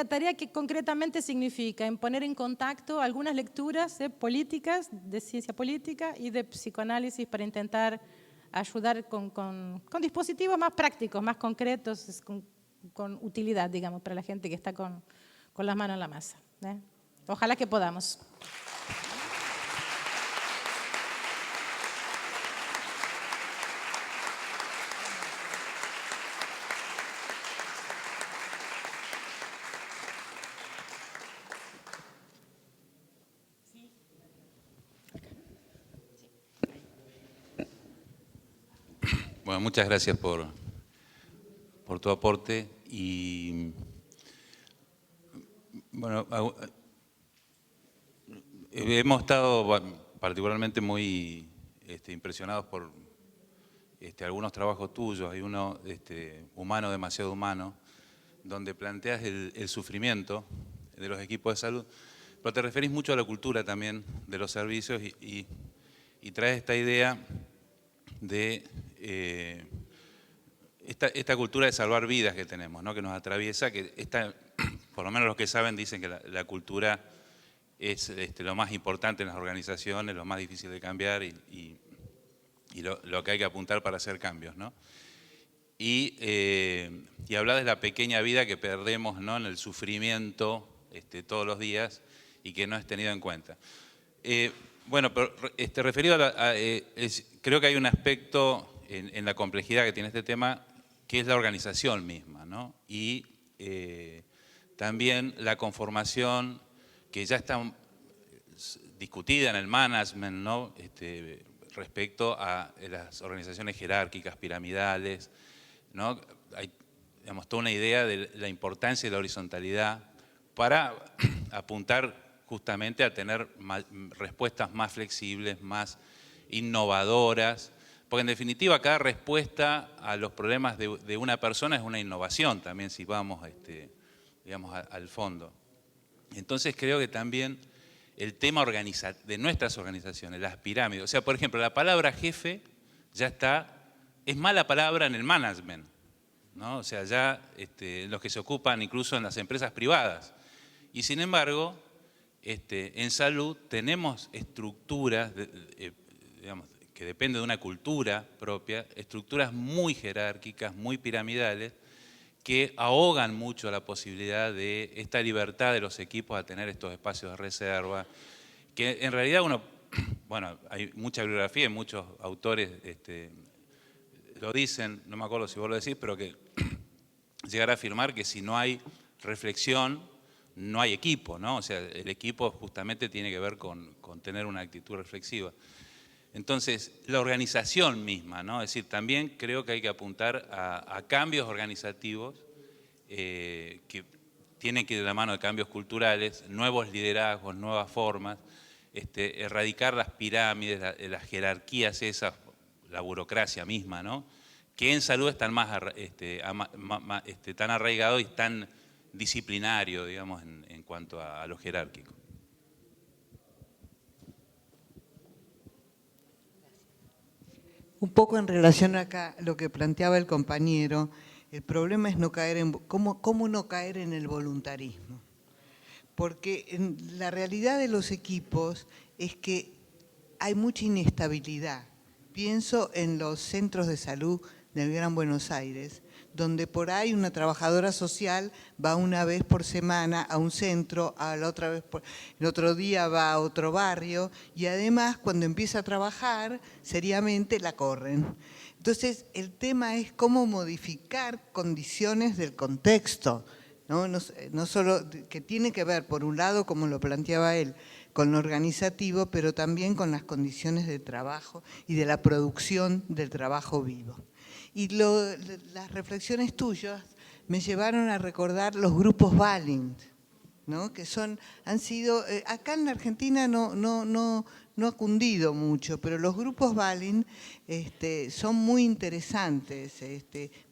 tarea que concretamente significa en poner en contacto algunas lecturas políticas, de ciencia política y de psicoanálisis para intentar ayudar con dispositivos más prácticos, más concretos, con utilidad, digamos, para la gente que está con las manos en la masa. Ojalá que podamos. Bueno, muchas gracias por tu aporte y bueno, hemos estado particularmente muy impresionados por algunos trabajos tuyos. Hay uno, Humano, demasiado humano, donde planteas el sufrimiento de los equipos de salud, pero te referís mucho a la cultura también de los servicios y traes esta idea de esta cultura de salvar vidas que tenemos, ¿no? Que nos atraviesa, que por lo menos los que saben dicen que la cultura es lo más importante en las organizaciones, lo más difícil de cambiar y lo que hay que apuntar para hacer cambios, ¿no? Y hablar de la pequeña vida que perdemos, ¿no? En el sufrimiento todos los días y que no es tenido en cuenta. Bueno, pero referido creo que hay un aspecto en la complejidad que tiene este tema, que es la organización misma, ¿no? Y también la conformación que ya está discutida en el management, ¿no? Respecto a las organizaciones jerárquicas, piramidales, ¿no? Hay, digamos, toda una idea de la importancia de la horizontalidad para apuntar justamente a tener respuestas más flexibles, más innovadoras, porque en definitiva cada respuesta a los problemas de una persona es una innovación también, si vamos digamos, al fondo. Entonces creo que también el tema de nuestras organizaciones, las pirámides, o sea, por ejemplo, la palabra jefe ya es mala palabra en el management, ¿no? O sea, ya los que se ocupan incluso en las empresas privadas. Y sin embargo, en salud tenemos estructuras, digamos, que dependen de una cultura propia, estructuras muy jerárquicas, muy piramidales, que ahogan mucho la posibilidad de esta libertad de los equipos a tener estos espacios de reserva, que en realidad bueno, hay mucha bibliografía y muchos autores lo dicen, no me acuerdo si vos lo decís, pero que llegar a afirmar que si no hay reflexión, no hay equipo, ¿no? O sea, el equipo justamente tiene que ver con tener una actitud reflexiva. Entonces, la organización misma, ¿no? Es decir, también creo que hay que apuntar a cambios organizativos que tienen que ir de la mano de cambios culturales, nuevos liderazgos, nuevas formas, erradicar las pirámides, las jerarquías esas, la burocracia misma, ¿no? Que en salud están tan arraigados y tan disciplinario, digamos, en cuanto a lo jerárquico. Un poco en relación acá a lo que planteaba el compañero, el problema es no caer ¿cómo no caer en el voluntarismo? Porque la realidad de los equipos es que hay mucha inestabilidad. Pienso en los centros de salud del Gran Buenos Aires, donde por ahí una trabajadora social va una vez por semana a un centro, el otro día va a otro barrio, y además cuando empieza a trabajar seriamente la corren. Entonces el tema es cómo modificar condiciones del contexto, no solo que tiene que ver, por un lado, como lo planteaba él, con lo organizativo, pero también con las condiciones de trabajo y de la producción del trabajo vivo. Y las reflexiones tuyas me llevaron a recordar los grupos Balint, ¿no? Que han sido, acá en la Argentina no ha cundido mucho, pero los grupos Balint son muy interesantes,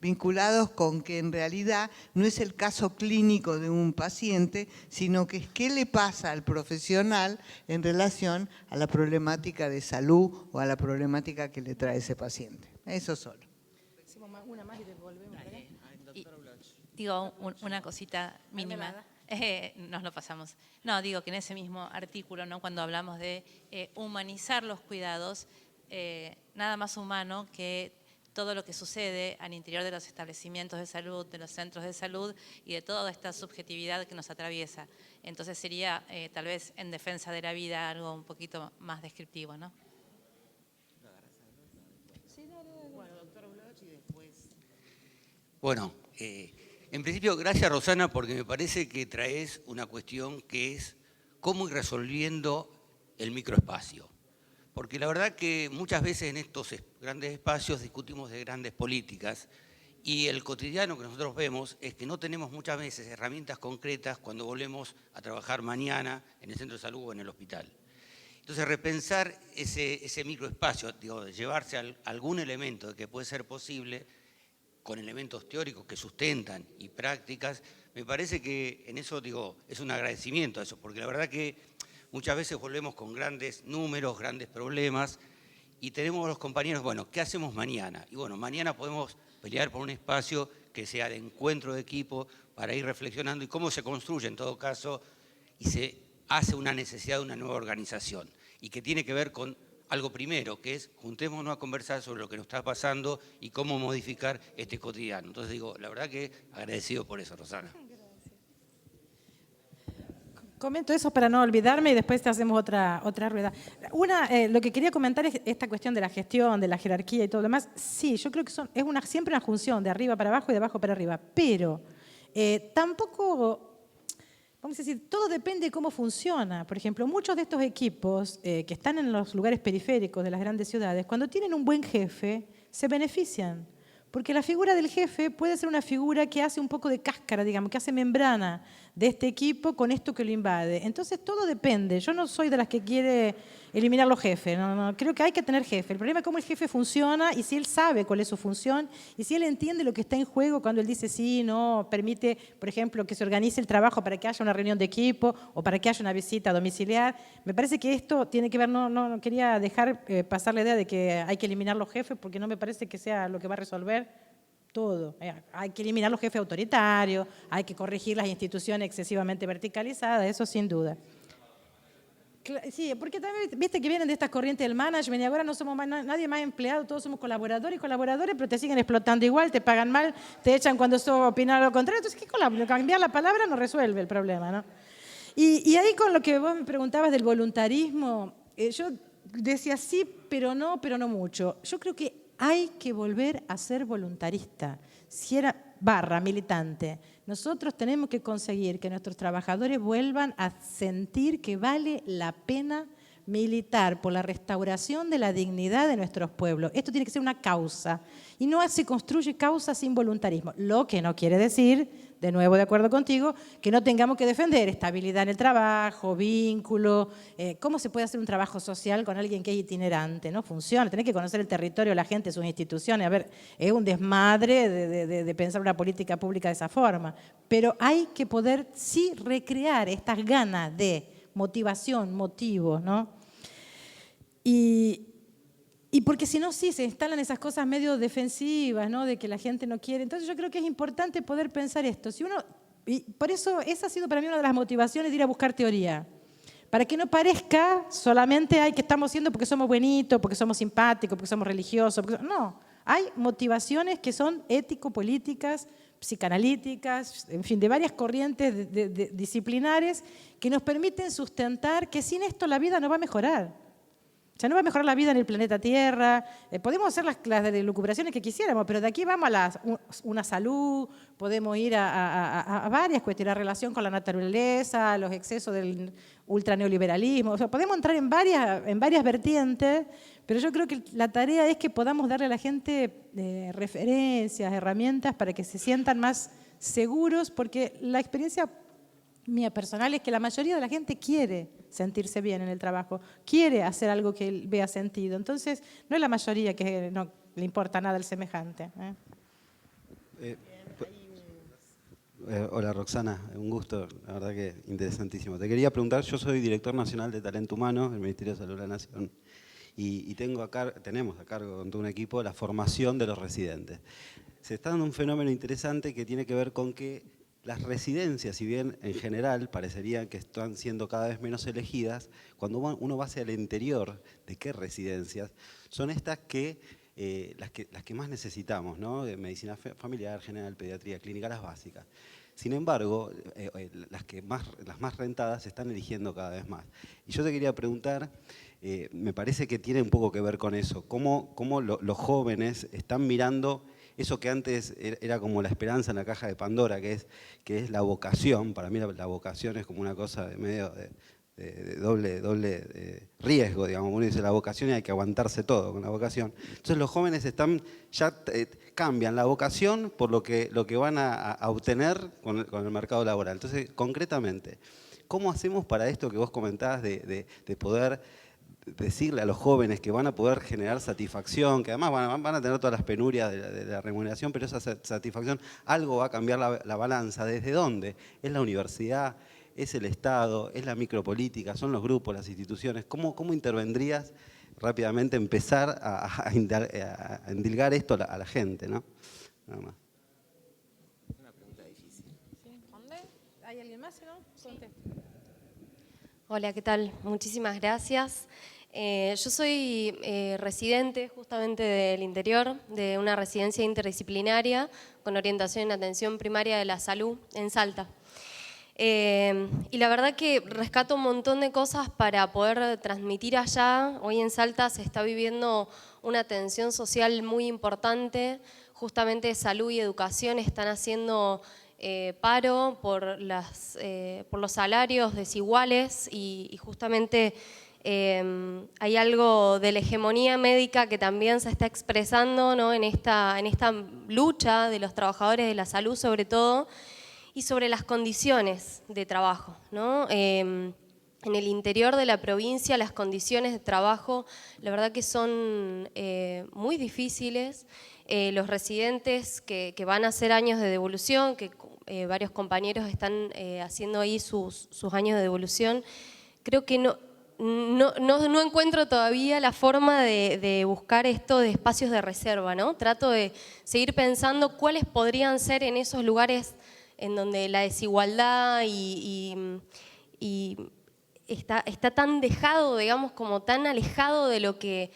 vinculados con que en realidad no es el caso clínico de un paciente, sino que es qué le pasa al profesional en relación a la problemática de salud o a la problemática que le trae ese paciente. Eso solo. Una más y devolvemos. Digo, una cosita mínima. Nos lo pasamos. No, digo que en ese mismo artículo, ¿no?, cuando hablamos de humanizar los cuidados, nada más humano que todo lo que sucede al interior de los establecimientos de salud, de los centros de salud y de toda esta subjetividad que nos atraviesa. Entonces sería tal vez en defensa de la vida algo un poquito más descriptivo, ¿no? Bueno, en principio, gracias Rosana, porque me parece que traes una cuestión que es cómo ir resolviendo el microespacio. Porque la verdad que muchas veces en estos grandes espacios discutimos de grandes políticas y el cotidiano que nosotros vemos es que no tenemos muchas veces herramientas concretas cuando volvemos a trabajar mañana en el centro de salud o en el hospital. Entonces, repensar ese microespacio, digo, de llevarse algún elemento que puede ser posible con elementos teóricos que sustentan y prácticas, me parece que en eso, digo, es un agradecimiento a eso, porque la verdad que muchas veces volvemos con grandes números, grandes problemas, y tenemos los compañeros, bueno, ¿qué hacemos mañana? Y bueno, mañana podemos pelear por un espacio que sea de encuentro de equipo para ir reflexionando y cómo se construye en todo caso y se hace una necesidad de una nueva organización y que tiene que ver con algo primero, que es juntémonos a conversar sobre lo que nos está pasando y cómo modificar este cotidiano. Entonces digo, la verdad que agradecido por eso, Rosana. Comento eso para no olvidarme y después te hacemos otra rueda. Lo que quería comentar es esta cuestión de la gestión, de la jerarquía y todo lo demás. Sí, yo creo que es siempre una función de arriba para abajo y de abajo para arriba, pero tampoco... Vamos a decir, todo depende de cómo funciona. Por ejemplo, muchos de estos equipos que están en los lugares periféricos de las grandes ciudades, cuando tienen un buen jefe, se benefician. Porque la figura del jefe puede ser una figura que hace un poco de cáscara, digamos, que hace membrana de este equipo con esto que lo invade. Entonces, todo depende. Yo no soy de las que quiere eliminar los jefes. No, creo que hay que tener jefe. El problema es cómo el jefe funciona y si él sabe cuál es su función y si él entiende lo que está en juego cuando él dice sí, no, permite, por ejemplo, que se organice el trabajo para que haya una reunión de equipo o para que haya una visita domiciliar. Me parece que esto tiene que ver, no quería dejar pasar la idea de que hay que eliminar los jefes porque no me parece que sea lo que va a resolver todo. Hay que eliminar los jefes autoritarios, hay que corregir las instituciones excesivamente verticalizadas, eso sin duda. Sí, porque también viste que vienen de estas corrientes del management y ahora no somos nadie más empleado, todos somos colaboradores, pero te siguen explotando igual, te pagan mal, te echan cuando opinas lo contrario. Entonces, ¿qué cambiar la palabra no resuelve el problema, ¿no? Y ahí con lo que vos me preguntabas del voluntarismo, yo decía sí, pero no mucho. Yo creo que hay que volver a ser voluntarista, militante. Nosotros tenemos que conseguir que nuestros trabajadores vuelvan a sentir que vale la pena militar por la restauración de la dignidad de nuestros pueblos. Esto tiene que ser una causa y no se construye causa sin voluntarismo, lo que no quiere decir, de nuevo de acuerdo contigo, que no tengamos que defender estabilidad en el trabajo, vínculo, cómo se puede hacer un trabajo social con alguien que es itinerante, no funciona, tenés que conocer el territorio, la gente, sus instituciones, a ver, es un desmadre de pensar una política pública de esa forma, pero hay que poder sí recrear estas ganas de motivación, motivos, ¿no? Y porque si no, sí, se instalan esas cosas medio defensivas, ¿no? De que la gente no quiere. Entonces yo creo que es importante poder pensar esto. Y por eso esa ha sido para mí una de las motivaciones de ir a buscar teoría. Para que no parezca solamente que estamos haciendo porque somos buenitos, porque somos simpáticos, porque somos religiosos. No, Hay motivaciones que son ético-políticas, psicanalíticas, en fin, de varias corrientes disciplinares que nos permiten sustentar que sin esto la vida no va a mejorar. O sea, no va a mejorar la vida en el planeta Tierra. Podemos hacer las lucubraciones que quisiéramos, pero de aquí vamos a una salud, podemos ir a varias cuestiones, la relación con la naturaleza, los excesos del ultraneoliberalismo. O sea, podemos entrar en varias vertientes, pero yo creo que la tarea es que podamos darle a la gente referencias, herramientas para que se sientan más seguros, porque la experiencia mía personal es que la mayoría de la gente quiere sentirse bien en el trabajo, quiere hacer algo que él vea sentido. Entonces, no es la mayoría que no le importa nada al semejante. Hola Roxana, un gusto, la verdad que interesantísimo. Te quería preguntar, yo soy director nacional de Talento Humano del Ministerio de Salud de la Nación y tenemos a cargo con todo un equipo la formación de los residentes. Se está dando un fenómeno interesante que tiene que ver con que las residencias, si bien en general parecerían que están siendo cada vez menos elegidas, cuando uno va hacia el interior de qué residencias, son estas que las que más necesitamos, ¿no? De medicina familiar, general, pediatría, clínica, las básicas. Sin embargo, las más rentadas se están eligiendo cada vez más. Y yo te quería preguntar, me parece que tiene un poco que ver con eso, cómo los jóvenes están mirando eso que antes era como la esperanza en la caja de Pandora, que es la vocación. Para mí la vocación es como una cosa de medio de doble riesgo, digamos. Uno dice la vocación y hay que aguantarse todo con la vocación. Entonces los jóvenes cambian la vocación por lo que van a obtener con el mercado laboral. Entonces, concretamente, ¿cómo hacemos para esto que vos comentabas de poder decirle a los jóvenes que van a poder generar satisfacción, que además van a tener todas las penurias de la remuneración, pero esa satisfacción, algo va a cambiar la balanza? ¿Desde dónde? ¿Es la universidad? ¿Es el Estado? ¿Es la micropolítica? ¿Son los grupos, las instituciones? ¿Cómo intervendrías rápidamente empezar a endilgar esto a la gente, ¿no? Nada más. Una pregunta difícil. ¿Dónde? ¿Hay alguien más? ¿No? Contesta. Hola, ¿qué tal? Muchísimas gracias. Yo soy residente justamente del interior, de una residencia interdisciplinaria con orientación en atención primaria de la salud en Salta. Y la verdad que rescato un montón de cosas para poder transmitir allá. Hoy en Salta se está viviendo una tensión social muy importante. Justamente salud y educación están haciendo paro por los salarios desiguales y justamente hay algo de la hegemonía médica que también se está expresando, ¿no? en esta lucha de los trabajadores de la salud sobre todo, y sobre las condiciones de trabajo, ¿no? En el interior de la provincia las condiciones de trabajo la verdad que son muy difíciles. Los residentes que van a hacer años de devolución, que varios compañeros están haciendo ahí sus años de devolución, creo que no encuentro todavía la forma de buscar esto de espacios de reserva, ¿no? Trato de seguir pensando cuáles podrían ser en esos lugares en donde la desigualdad está tan dejado, digamos, como tan alejado de lo que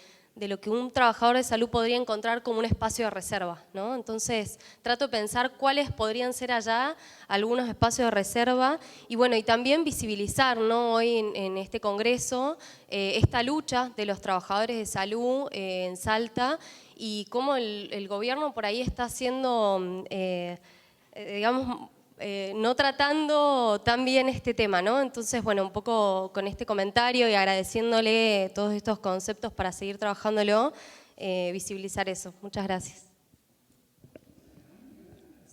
un trabajador de salud podría encontrar como un espacio de reserva, ¿no? Entonces, trato de pensar cuáles podrían ser allá algunos espacios de reserva y bueno, y también visibilizar, ¿no? Hoy en este congreso esta lucha de los trabajadores de salud en Salta y cómo el gobierno por ahí está haciendo, digamos, no tratando tan bien este tema, ¿no? Entonces, bueno, un poco con este comentario y agradeciéndole todos estos conceptos para seguir trabajándolo, visibilizar eso. Muchas gracias.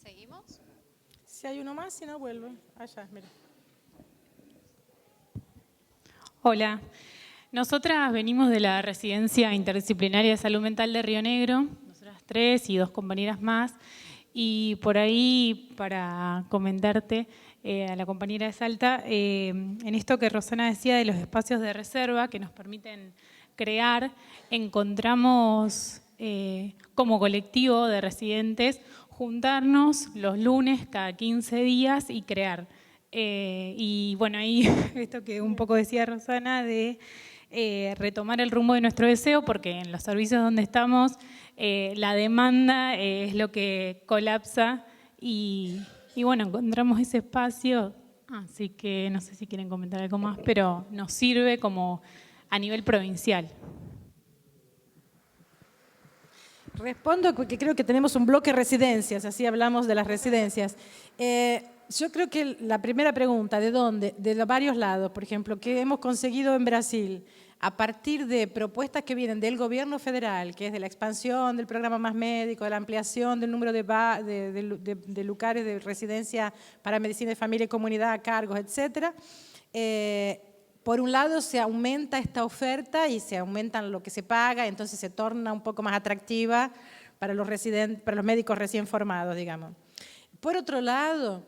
¿Seguimos? Si hay uno más, si no, vuelvo. Allá, mira. Hola. Nosotras venimos de la Residencia Interdisciplinaria de Salud Mental de Río Negro, nosotras 3 y 2 compañeras más. Y por ahí, para comentarte a la compañera de Salta, en esto que Rosana decía de los espacios de reserva que nos permiten crear, encontramos como colectivo de residentes juntarnos los lunes cada 15 días y crear. Y bueno, ahí esto que un poco decía Rosana de retomar el rumbo de nuestro deseo, porque en los servicios donde estamos la demanda es lo que colapsa y bueno, encontramos ese espacio, así que no sé si quieren comentar algo más, pero nos sirve como a nivel provincial. Respondo porque creo que tenemos un bloque de residencias, así hablamos de las residencias. Yo creo que la primera pregunta, ¿de dónde? De varios lados, por ejemplo, ¿qué hemos conseguido en Brasil? A partir de propuestas que vienen del gobierno federal, que es de la expansión del programa Más Médico, de la ampliación del número de lugares de residencia para medicina de familia y comunidad, cargos, etc. Por un lado se aumenta esta oferta y se aumenta lo que se paga, entonces se torna un poco más atractiva para los médicos recién formados, digamos. Por otro lado,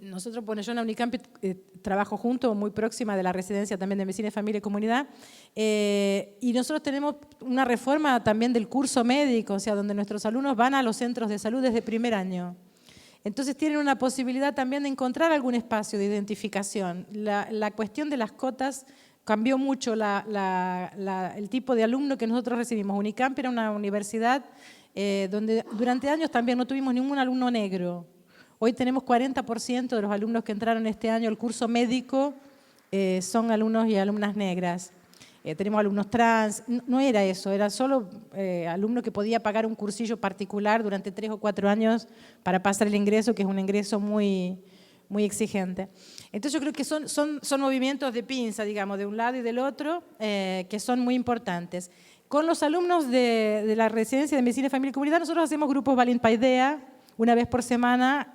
nosotros, bueno, yo en la Unicamp trabajo junto, muy próxima de la residencia también de Medicina de Familia y Comunidad, y nosotros tenemos una reforma también del curso médico, o sea, donde nuestros alumnos van a los centros de salud desde primer año. Entonces tienen una posibilidad también de encontrar algún espacio de identificación. La cuestión de las cotas cambió mucho el tipo de alumno que nosotros recibimos. Unicamp era una universidad donde durante años también no tuvimos ningún alumno negro. Hoy tenemos 40% de los alumnos que entraron este año al curso médico son alumnos y alumnas negras. Tenemos alumnos trans, no era eso, era solo alumno que podía pagar un cursillo particular durante 3 o 4 años para pasar el ingreso, que es un ingreso muy, muy exigente. Entonces yo creo que son movimientos de pinza, digamos, de un lado y del otro, que son muy importantes. Con los alumnos de la residencia de Medicina de Familia y Comunidad, nosotros hacemos grupos Valent-Paideia, una vez por semana.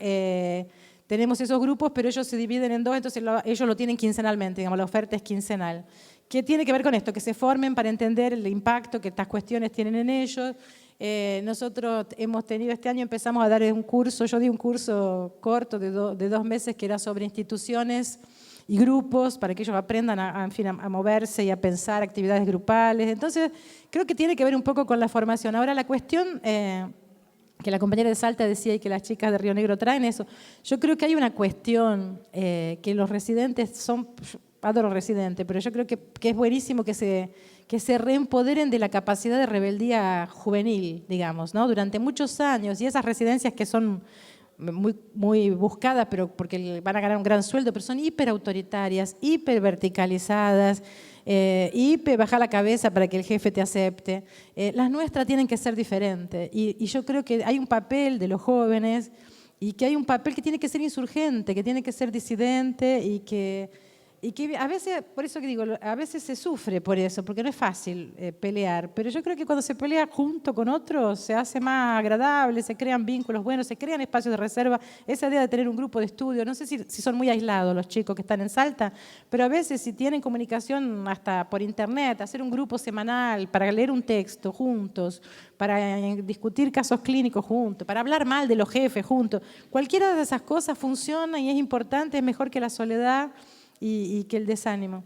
Tenemos esos grupos, pero ellos se dividen en 2, entonces ellos lo tienen quincenalmente, digamos, la oferta es quincenal. ¿Qué tiene que ver con esto? Que se formen para entender el impacto que estas cuestiones tienen en ellos. Nosotros hemos tenido, este año empezamos a dar un curso, yo di un curso corto de 2 meses que era sobre instituciones y grupos, para que ellos aprendan a moverse y a pensar actividades grupales. Entonces, creo que tiene que ver un poco con la formación. Ahora, la cuestión que la compañera de Salta decía y que las chicas de Río Negro traen eso, yo creo que hay una cuestión que los residentes son... Adoro residente, pero yo creo que es buenísimo que se reempoderen de la capacidad de rebeldía juvenil, digamos, ¿no? Durante muchos años, y esas residencias que son muy, muy buscadas, pero porque van a ganar un gran sueldo, pero son hiperautoritarias, hiperverticalizadas, bajar la cabeza para que el jefe te acepte. Las nuestras tienen que ser diferentes, y yo creo que hay un papel de los jóvenes, y que hay un papel que tiene que ser insurgente, que tiene que ser disidente, y que a veces, por eso que digo, a veces se sufre por eso, porque no es fácil pelear, pero yo creo que cuando se pelea junto con otros se hace más agradable, se crean vínculos buenos, se crean espacios de reserva. Esa idea de tener un grupo de estudio, no sé si son muy aislados los chicos que están en Salta, pero a veces si tienen comunicación hasta por internet, hacer un grupo semanal para leer un texto juntos, para discutir casos clínicos juntos, para hablar mal de los jefes juntos, cualquiera de esas cosas funciona y es importante, es mejor que la soledad y que el desánimo.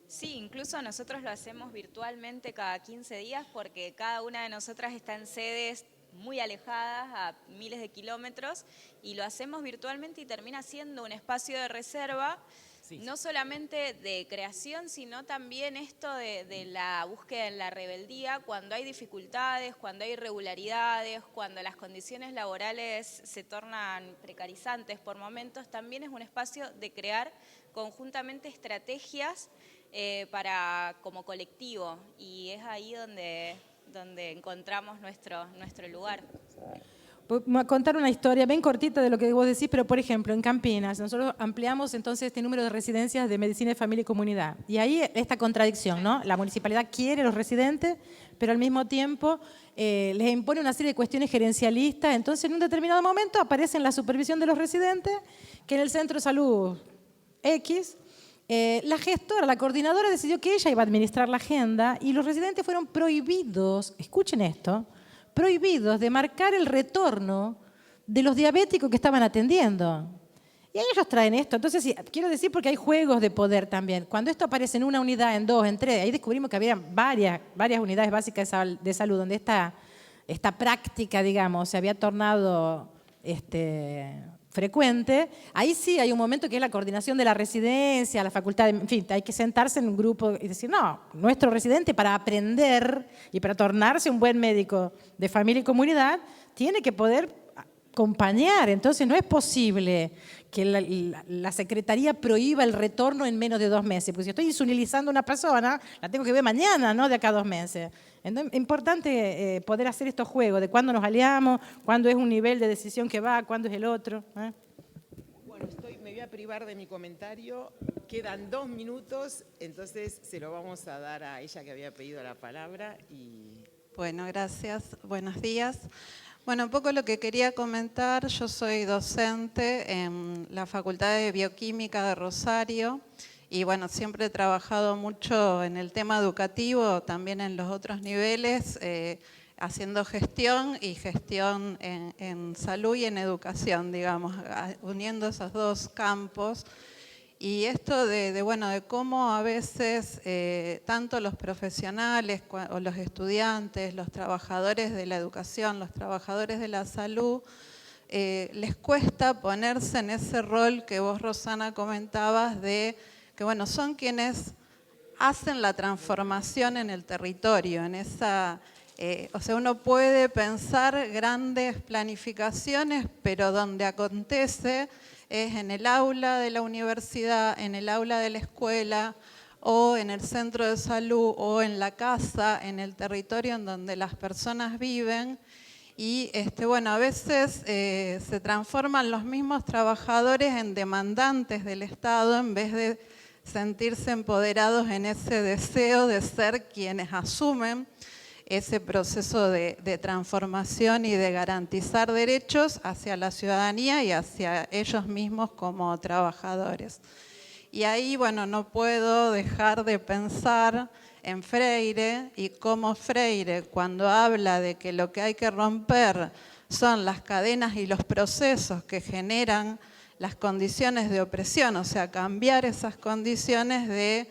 Sí, incluso nosotros lo hacemos virtualmente cada 15 días porque cada una de nosotras está en sedes muy alejadas, a miles de kilómetros, y lo hacemos virtualmente y termina siendo un espacio de reserva, sí, no solamente de creación, sino también esto de la búsqueda en la rebeldía, cuando hay dificultades, cuando hay irregularidades, cuando las condiciones laborales se tornan precarizantes por momentos, también es un espacio de crear conjuntamente estrategias como colectivo, y es ahí donde encontramos nuestro lugar. Voy a contar una historia bien cortita de lo que vos decís, pero por ejemplo, en Campinas, nosotros ampliamos entonces este número de residencias de medicina de familia y comunidad. Y ahí esta contradicción, ¿no? La municipalidad quiere los residentes, pero al mismo tiempo les impone una serie de cuestiones gerencialistas. Entonces, en un determinado momento aparece en la supervisión de los residentes que en el centro de salud X, la gestora, la coordinadora decidió que ella iba a administrar la agenda y los residentes fueron prohibidos, escuchen esto, prohibidos de marcar el retorno de los diabéticos que estaban atendiendo. Y ellos traen esto. Entonces, sí, quiero decir porque hay juegos de poder también. Cuando esto aparece en una unidad, en 2, en 3, ahí descubrimos que había varias unidades básicas de salud donde esta práctica, digamos, se había tornado frecuente, ahí sí hay un momento que es la coordinación de la residencia, la facultad, en fin, hay que sentarse en un grupo y decir, no, nuestro residente para aprender y para tornarse un buen médico de familia y comunidad, tiene que poder acompañar. Entonces no es posible que la Secretaría prohíba el retorno en menos de 2 meses, porque si estoy insulilizando a una persona, la tengo que ver mañana, no de acá a 2 meses. Entonces, es importante poder hacer estos juegos de cuándo nos aliamos, cuándo es un nivel de decisión que va, cuándo es el otro. Bueno, me voy a privar de mi comentario. Quedan 2 minutos, entonces se lo vamos a dar a ella que había pedido la palabra. Bueno, gracias. Buenos días. Bueno, un poco lo que quería comentar, yo soy docente en la Facultad de Bioquímica de Rosario y bueno, siempre he trabajado mucho en el tema educativo, también en los otros niveles, haciendo gestión y gestión en salud y en educación, digamos, uniendo esos 2 campos. Y esto de cómo a veces tanto los profesionales o los estudiantes, los trabajadores de la educación, los trabajadores de la salud, les cuesta ponerse en ese rol que vos, Rosana, comentabas de que bueno, son quienes hacen la transformación en el territorio, en esa... o sea, uno puede pensar grandes planificaciones, pero donde acontece es en el aula de la universidad, en el aula de la escuela, o en el centro de salud, o en la casa, en el territorio en donde las personas viven. Y bueno, a veces se transforman los mismos trabajadores en demandantes del Estado en vez de sentirse empoderados en ese deseo de ser quienes asumen ese proceso de transformación y de garantizar derechos hacia la ciudadanía y hacia ellos mismos como trabajadores. Y ahí, bueno, no puedo dejar de pensar en Freire y cómo Freire, cuando habla de que lo que hay que romper son las cadenas y los procesos que generan las condiciones de opresión, o sea, cambiar esas condiciones de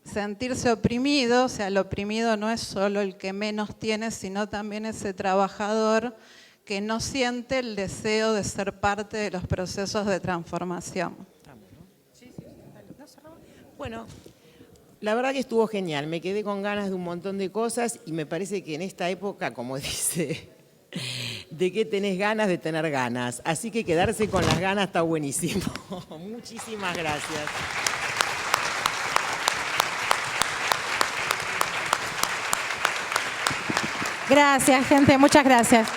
sentirse oprimido, o sea, el oprimido no es solo el que menos tiene, sino también ese trabajador que no siente el deseo de ser parte de los procesos de transformación. Bueno, la verdad que estuvo genial, me quedé con ganas de un montón de cosas y me parece que en esta época, como dice, de que tenés ganas de tener ganas, así que quedarse con las ganas está buenísimo. Muchísimas gracias. Gracias, gente, muchas gracias.